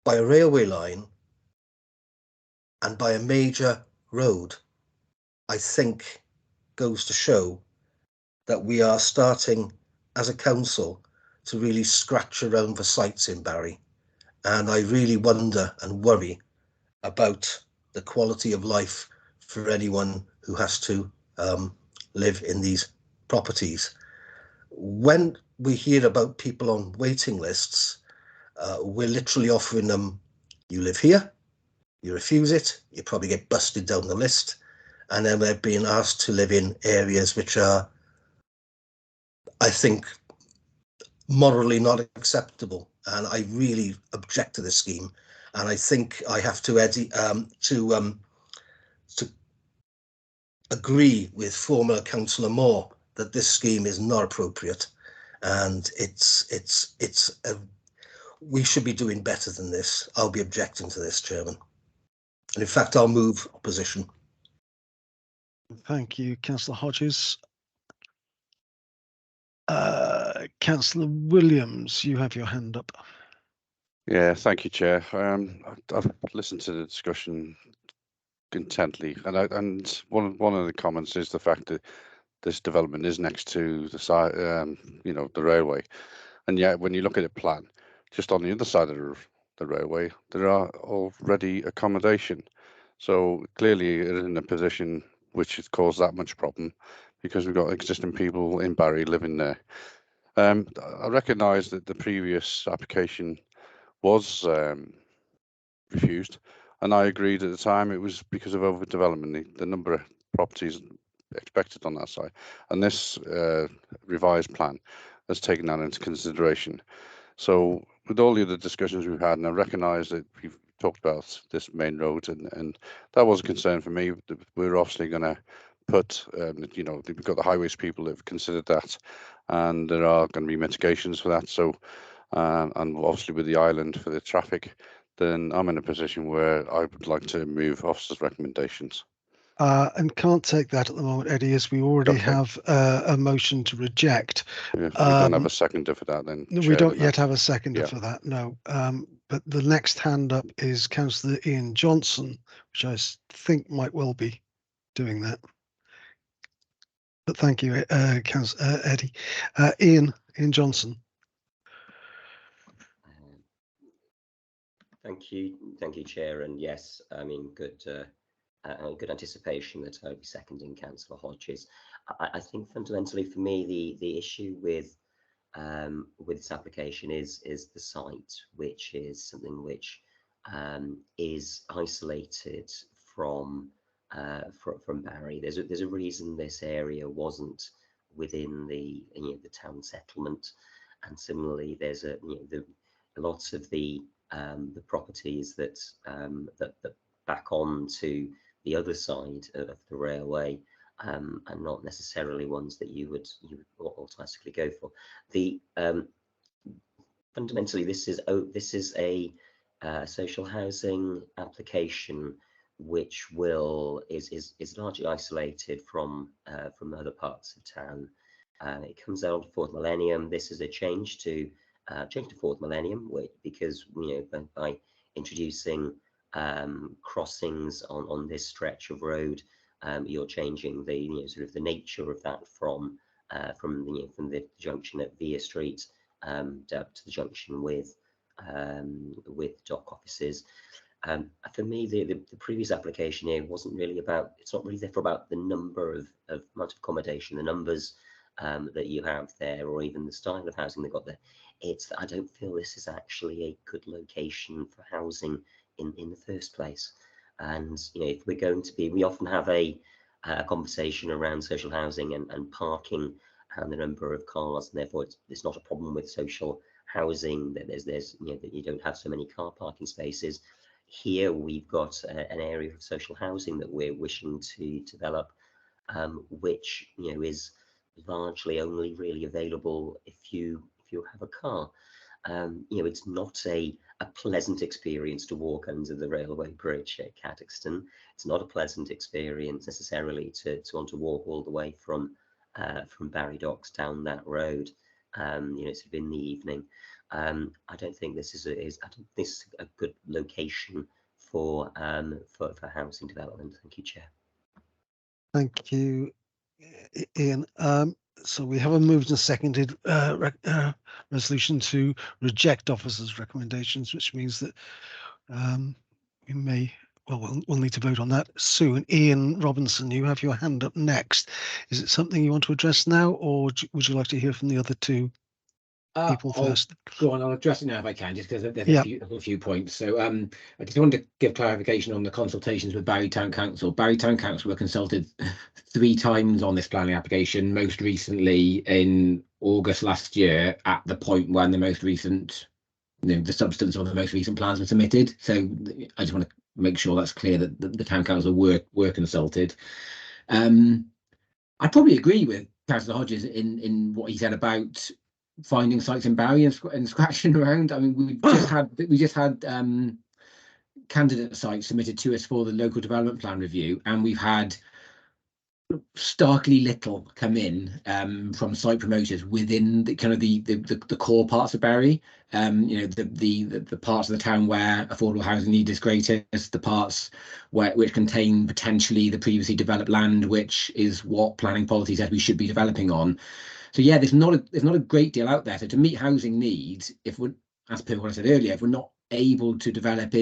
by a railway line and by a major road, I think goes to show that we are starting as a council to really scratch around for sites in Barry. And I really wonder and worry about the quality of life for anyone who has to live in these properties. When we hear about people on waiting lists, we're literally offering them, you live here, you refuse it, you probably get busted down the list, and then they're being asked to live in areas which are, I think, morally not acceptable. And I really object to this scheme, and I think I have to agree with former Councillor Moore that this scheme is not appropriate, and we should be doing better than this. I'll be objecting to this, Chairman, and in fact I'll move opposition. Thank you, Councillor Hodges. Councillor Williams, you have your hand up. Yeah, thank you, Chair. I've listened to the discussion intently, and one of the comments is the fact that this development is next to the side, the railway, and yet when you look at the plan, just on the other side of the railway, there are already accommodation. So clearly, it is in a position which has caused that much problem because we've got existing people in Barry living there. I recognise that the previous application was refused, and I agreed at the time it was because of overdevelopment, the number of properties expected on that site, and this revised plan has taken that into consideration. So with all the other discussions we've had, and I recognise that we've talked about this main road, and that was a concern for me. We're obviously going to put, you know, we've got the highways people that have considered that, and there are going to be mitigations for that. So, and obviously with the island for the traffic, then I'm in a position where I would like to move officers' recommendations. And can't take that at the moment, Eddie, as we already have a motion to reject. Yeah, we don't have a seconder for that then. We Chair, don't then yet have a seconder yeah. for that, no. But the next hand up is Councillor Ian Johnson, which I think might well be doing that. But thank you, Councillor Eddie. Ian Johnson. Thank you, Chair. And yes, I mean, good anticipation that I'll be seconding Councillor Hodges. I think fundamentally for me, the issue with this application is the site, which is something which is isolated from Barry. There's a reason this area wasn't within the town settlement, and similarly there's lots of the properties that back on to the other side of the railway are not necessarily ones that you would automatically go for. Fundamentally this is a social housing application which is largely isolated from other parts of town. It comes out of Fourth Millennium. This is a change to Fourth Millennium, because by introducing crossings on this stretch of road, you're changing the sort of the nature of that from the junction at Vere Street down to the junction with dock offices. For me, the previous application here wasn't really about. It's not really therefore about the number of amount of accommodation, the numbers that you have there, or even the style of housing they've got there. It's that I don't feel this is actually a good location for housing in the first place. And if we're going to be, we often have a conversation around social housing and parking and the number of cars, and therefore it's not a problem with social housing that there's that you don't have so many car parking spaces. Here we've got an area of social housing that we're wishing to develop, which is largely only really available if you have a car. It's not a pleasant experience to walk under the railway bridge at Cadoxton. It's not a pleasant experience necessarily to want to walk all the way from Barry Docks down that road, sort of in the evening. I don't think this is a good location for housing development. Thank you, Chair. Thank you, Ian. So we have a moved and seconded resolution to reject officers' recommendations, which means that we may, we'll need to vote on that soon. Ian Robinson, you have your hand up next. Is it something you want to address now, or would you like to hear from the other two people first? Go on, I'll address it now if I can, just because there's a few points. So I just wanted to give clarification on the consultations with Barry Town Council. Barry Town Council were consulted 3 times on this planning application, most recently in August last year, at the point when the most recent, the substance of the most recent plans were submitted. So I just want to make sure that's clear that the Town Council were consulted. I probably agree with Councillor Hodges in what he said about finding sites in Barry and scratching around. I mean, we just had candidate sites submitted to us for the local development plan review, and we've had starkly little come in from site promoters within the kind of the core parts of Barry. The parts of the town where affordable housing need is greatest, the parts which contain potentially the previously developed land, which is what planning policy says we should be developing on. So yeah, there's not a great deal out there. So to meet housing needs, if we're, as per what I said earlier, if we're not able to develop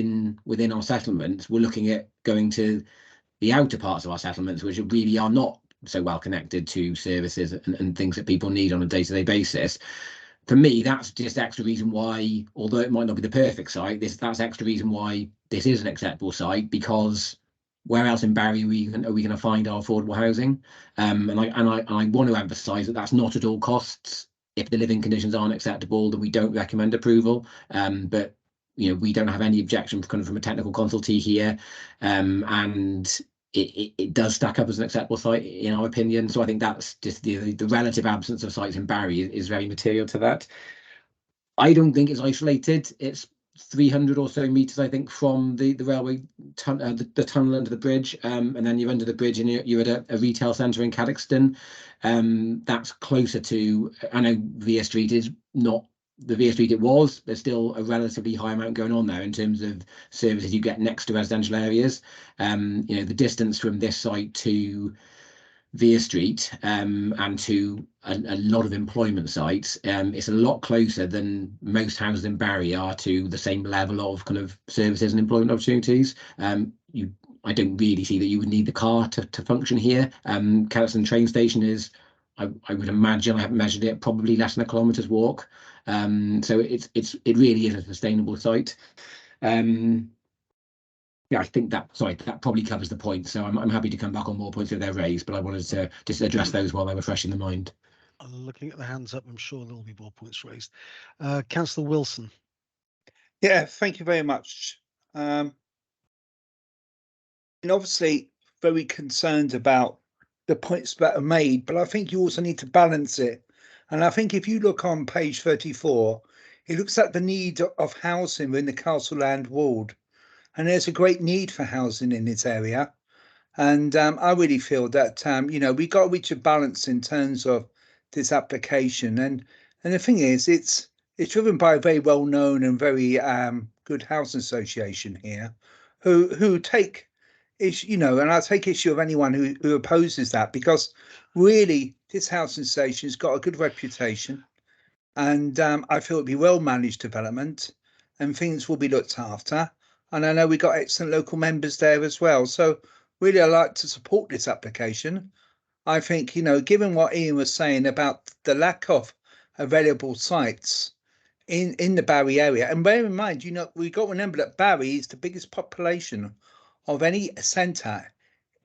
within our settlements, we're looking at going to the outer parts of our settlements, which really are not so well connected to services and things that people need on a day-to-day basis. for me, that's just extra reason why, although it might not be the perfect site, that's extra reason why this is an acceptable site, because where else in Barry are we going to find our affordable housing? And I want to emphasise that that's not at all costs. If the living conditions aren't acceptable, then we don't recommend approval. But we don't have any objection from a technical consultee here, and it does stack up as an acceptable site in our opinion. So I think that's just the relative absence of sites in Barry is very material to that. I don't think it's isolated. It's 300 or so meters, I think, from the railway the tunnel under the bridge, and then you're under the bridge and you're at a retail centre in Cadoxton. That's closer to, I know Vere Street is not the Vere Street it was. There's still a relatively high amount going on there in terms of services you get next to residential areas. The distance from this site to Vere Street and to a lot of employment sites, it's a lot closer than most houses in Barry are to the same level of kind of services and employment opportunities. I don't really see that you would need the car to function here. Cadoxton train station is, I would imagine, I haven't measured it, probably less than a kilometre's walk. So it really is a sustainable site. Yeah, I think that probably covers the point. So I'm happy to come back on more points if they're raised, but I wanted to just address those while they were fresh in the mind. Looking at the hands up, I'm sure there'll be more points raised. Councillor Wilson. Yeah, thank you very much. And obviously very concerned about the points that are made, but I think you also need to balance it. And I think if you look on page 34, it looks at the need of housing in the Castle Land ward. And there's a great need for housing in this area. And I really feel that, we got to reach a balance in terms of this application. And the thing is, it's driven by a very well-known and very good housing association here who take issue, and I take issue of anyone who opposes that, because really this housing association has got a good reputation. And I feel it'll be well-managed development and things will be looked after. And I know we got excellent local members there as well. So really, I like to support this application. I think, given what Ian was saying about the lack of available sites in the Barry area, and bear in mind, we've got to remember that Barry is the biggest population of any centre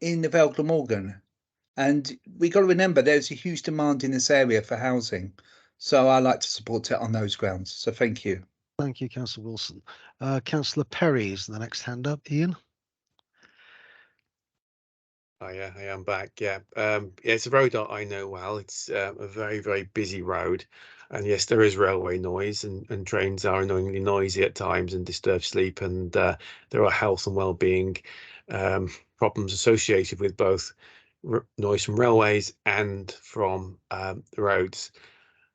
in the Vale Glamorgan. And we got to remember there's a huge demand in this area for housing. So I like to support it on those grounds. So thank you. Thank you, Councillor Wilson. Councillor Perry is the next hand up. Ian? Oh yeah, I am back. Yeah, it's a road that I know well. It's a very, very busy road. And yes, there is railway noise and trains are annoyingly noisy at times and disturb sleep. And there are health and well-being problems associated with both noise from railways and from the roads.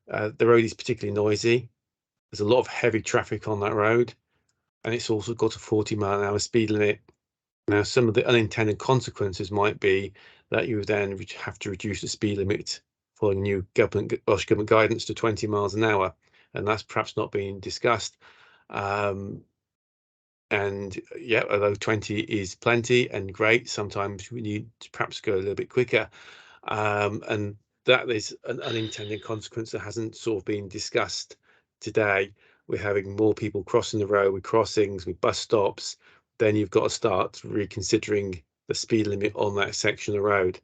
The road is particularly noisy. There's a lot of heavy traffic on that road, and it's also got a 40-mile-an-hour speed limit. Now, some of the unintended consequences might be that you then have to reduce the speed limit following new Welsh Government guidance to 20 miles an hour, and that's perhaps not being discussed. And yeah, although 20 is plenty and great, sometimes we need to perhaps go a little bit quicker. And that is an unintended consequence that hasn't sort of been discussed today. We're having more people crossing the road with crossings, with bus stops. Then you've got to start reconsidering the speed limit on that section of road.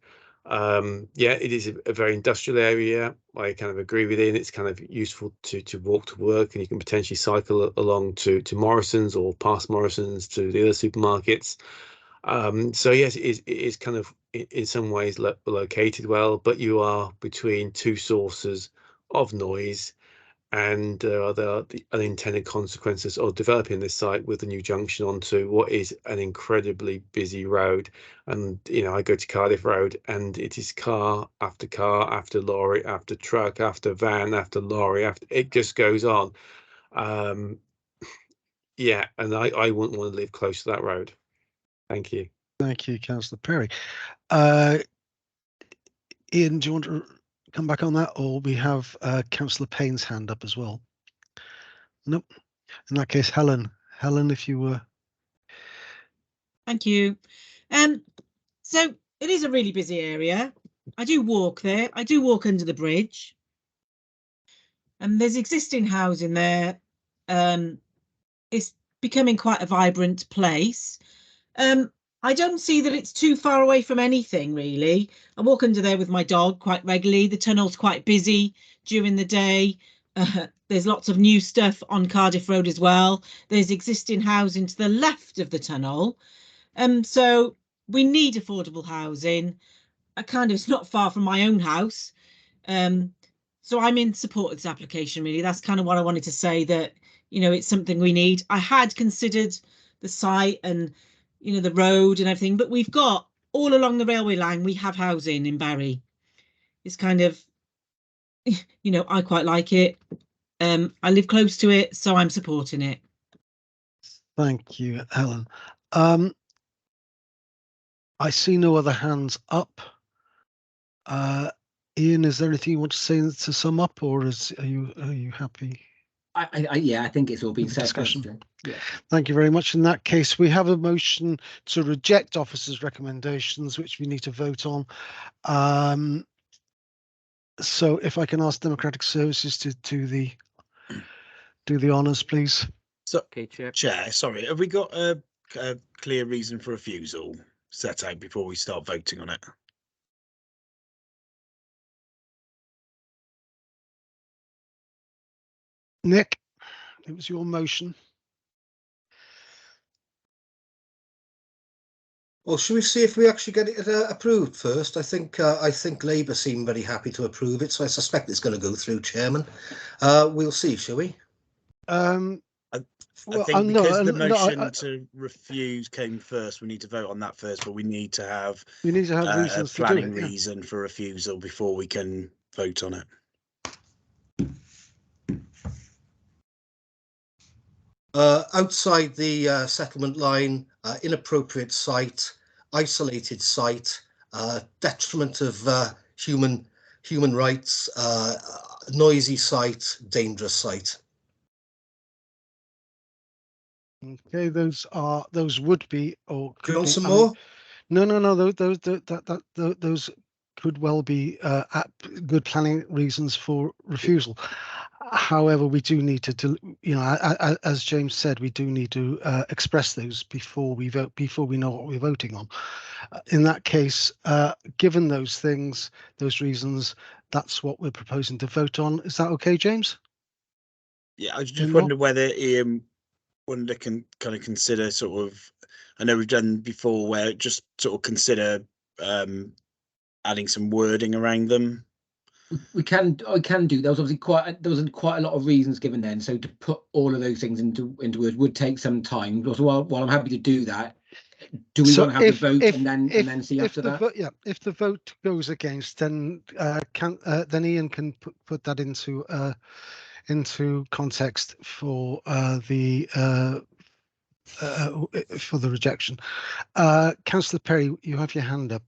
Yeah, it is a very industrial area. I kind of agree with Ian. It's kind of useful to walk to work, and you can potentially cycle along to Morrison's or past Morrison's to the other supermarkets. So yes, it is kind of in some ways located well, but you are between two sources of noise, and there are the unintended consequences of developing this site with the new junction onto what is an incredibly busy road. And I go to Cardiff Road, and it is car after lorry after truck after van after lorry after, it just goes on. Yeah, and I wouldn't want to live close to that road. Thank you. Thank you, Councillor Perry. Ian, do you want to come back on that, or we have Councillor Payne's hand up as well? Nope. In that case, Helen, if you were. Thank you. So it is a really busy area. I do walk there. I do walk under the bridge. And there's existing housing there. It's becoming quite a vibrant place. I don't see that it's too far away from anything, really. I walk under there with my dog quite regularly. The tunnel's quite busy during the day. There's lots of new stuff on Cardiff Road as well. There's existing housing to the left of the tunnel. So we need affordable housing. It's not far from my own house. So I'm in support of this application, really. That's kind of what I wanted to say, that, you know, it's something we need. I had considered the site and, you know, the road and everything, but we've got all along the railway line, we have housing in Barry. It's kind of, you know, I quite like it. I live close to it, so I'm supporting it. Thank you, Helen. I see no other hands up. Ian, is there anything you want to say to sum up, or are you happy? Yeah, I think it's all been With said. discussion. Yeah. Thank you very much. In that case, we have a motion to reject officers' recommendations, which we need to vote on. So if I can ask Democratic Services to do the honours, please. So, Okay, Chair, sorry, have we got a clear reason for refusal set out before we start voting on it? Nick, it was your motion. Well, should we see if we actually get it approved first? I think Labour seem very happy to approve it, so I suspect it's going to go through, Chairman. We'll see, shall we? I think because the motion to refuse came first, we need to vote on that first, but we need to have reasons a planning to do it, reason for refusal before we can vote on it. Outside the settlement line, inappropriate site, isolated site, detriment of human rights, noisy site, dangerous site. Okay, those would be, or Do you want some I more? Mean, no. Those could well be good planning reasons for refusal. However, we do need to, you know, as James said, we do need to express those before we vote, before we know what we're voting on. In that case, given those things, those reasons, that's what we're proposing to vote on. Is that okay, James? Yeah, I just wondered whether Ian wanted to kind of consider sort of, I know we've done before where just sort of consider adding some wording around them. I can do. There was quite a lot of reasons given then. So to put all of those things into words would take some time. Also, while I'm happy to do that, do we want to have the vote and then see after that? If the vote goes against, then Ian can put that into context for the rejection. Councillor Perry, you have your hand up.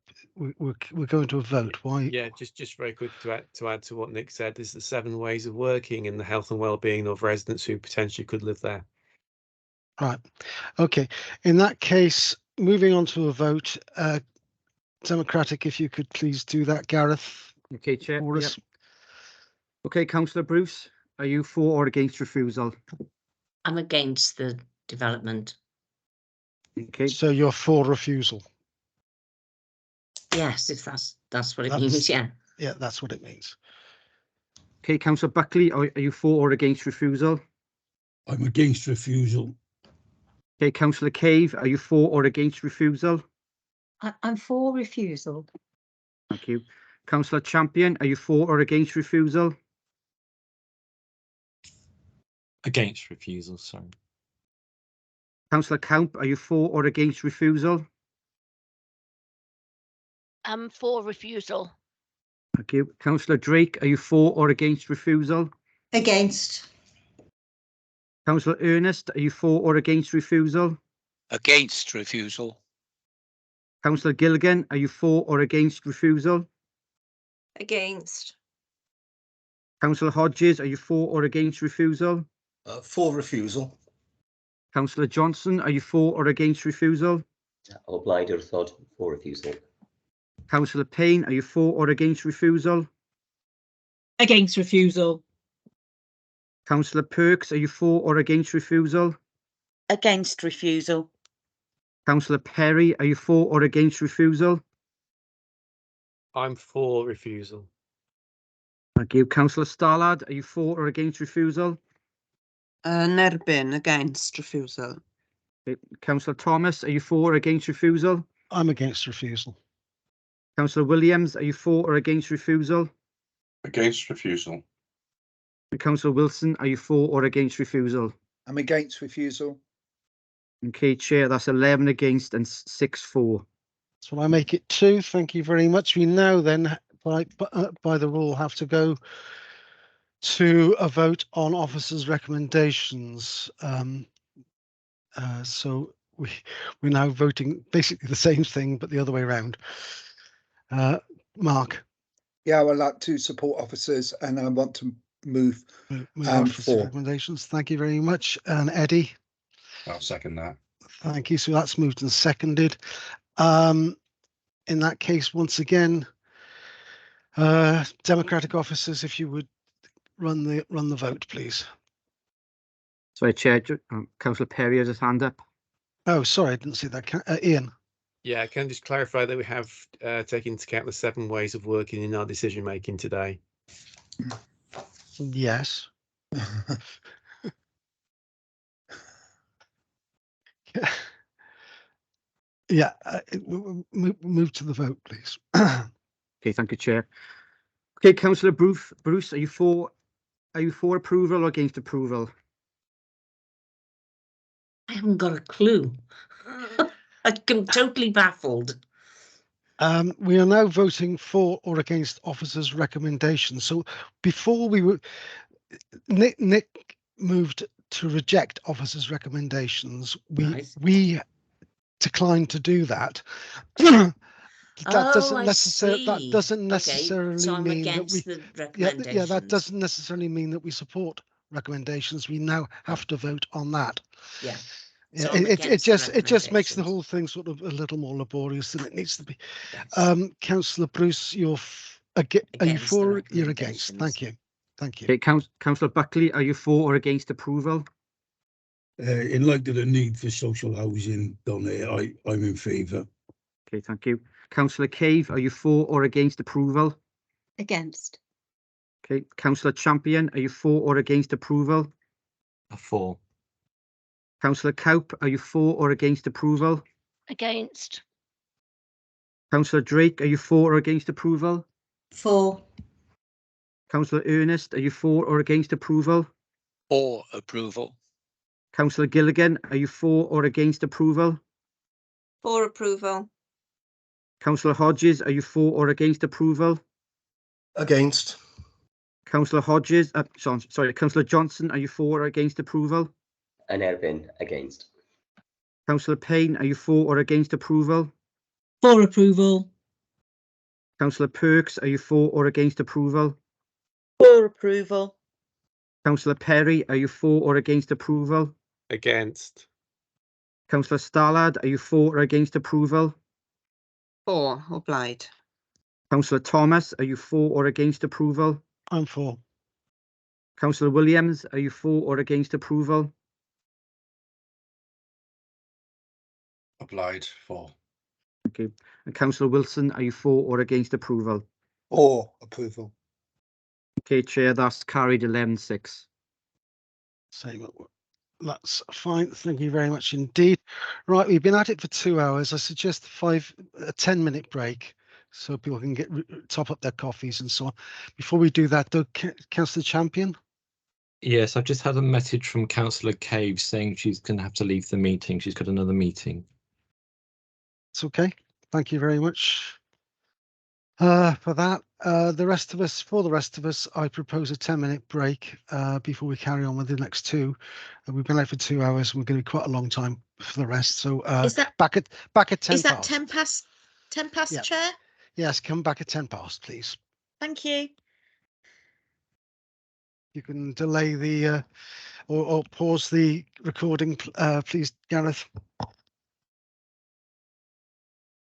We're going to a vote. Why? Yeah, just very quick to add to what Nick said. There's the 7 ways of working in the health and well-being of residents who potentially could live there. Right. Okay. In that case, moving on to a vote. Democratic, if you could please do that, Gareth. Okay, Chair. Yep. Okay, Councillor Bruce, are you for or against refusal? I'm against the development. Okay. So you're for refusal? Yes, if that's what it means, yeah. Yeah, that's what it means. Okay, Councillor Buckley, are you for or against refusal? I'm against refusal. Okay, Councillor Cave, are you for or against refusal? I'm for refusal. Thank you. Councillor Champion, are you for or against refusal? Against refusal, sorry. Councillor Camp, are you for or against refusal? I'm for refusal. Thank you. Councillor Drake, are you for or against refusal? Against. Councillor Ernest, are you for or against refusal? Against refusal. Councillor Gilligan, are you for or against refusal? Against. Councillor Hodges, are you for or against refusal? For refusal. Councillor Johnson, are you for or against refusal? O'Blyde thought for refusal. Councillor Payne, are you for or against refusal? Against refusal. Councillor Perks, are you for or against refusal? Against refusal. Councillor Perry, are you for or against refusal? I'm for refusal. Thank you. Councillor Starlad, are you for or against refusal? Yn erbyn, against refusal. Okay. Councillor Thomas, are you for or against refusal? I'm against refusal. Councillor Williams, are you for or against refusal? Against refusal. And Councillor Wilson, are you for or against refusal? I'm against refusal. Okay, Chair, that's 11 against and 6 for. That's what I make it 2. Thank you very much. We now then, by the rule, have to go to a vote on officers' recommendations. So we're now voting basically the same thing, but the other way around. Mark. Yeah, I would like to support officers, and I want to move officer for. recommendations. Thank you very much. And Eddie. I'll second that. Thank you. So that's moved and seconded. In that case, once again, Democratic officers, if you would run the vote, please. Sorry, Chair, Councillor Perry has his hand up. Oh, sorry, I didn't see that. Ian. Yeah, can I just clarify that we have taken into account the 7 ways of working in our decision making today? Yes. Yeah, move to the vote, please. Okay, thank you, Chair. Okay, Councillor Bruce, are you for approval or against approval? I haven't got a clue. I'm totally baffled. We are now voting for or against officers' recommendations. So before we were, Nick moved to reject officers' recommendations. We declined to do that. That doesn't necessarily mean that we. Yeah, that doesn't necessarily mean that we support recommendations. We now have to vote on that. Yeah. Yeah, So it just makes the whole thing sort of a little more laborious than it needs to be. Yes. Councillor Bruce, are you for? You're against. Thank you. Thank you. Okay, Councillor Buckley, are you for or against approval? In light of the need for social housing down there, I'm in favour. Okay, thank you. Councillor Cave, are you for or against approval? Against. Okay, Councillor Champion, are you for or against approval? For. Councillor Cowp, are you for or against approval? Against. Councillor Drake, are you for or against approval? For. Councillor Ernest, are you for or against approval? For approval. Councillor Gilligan, are you for or against approval? For approval. Councillor Hodges, are you for or against approval? Against. Councillor Hodges, sorry, Councillor Johnson, are you for or against approval? Yn erbyn, against. Councillor Payne, are you for or against approval? For approval. Councillor Perks, are you for or against approval? For approval. Councillor Perry, are you for or against approval? Against. Councillor Starlad, are you for or against approval? For, o blaid. Councillor Thomas, are you for or against approval? I'm for. Councillor Williams, are you for or against approval? Applied for. Thank you. And Councillor Wilson, are you for or against approval? Or approval. Okay, Chair, that's carried 11-6. Same. That's fine. Thank you very much indeed. Right, we've been at it for 2 hours. I suggest a 10-minute break so people can top up their coffees and so on. Before we do that, though, Councillor Champion. Yes, I've just had a message from Councillor Cave saying she's going to have to leave the meeting. She's got another meeting. It's okay. Thank you very much for that. For the rest of us, I propose a 10-minute break before we carry on with the next two. We've been out for 2 hours. And we're going to be quite a long time for the rest. So back at 10 Is that past. 10 past? 10 past, Yeah. Chair? Yes, come back at 10 past, please. Thank you. You can delay the or pause the recording, please, Gareth.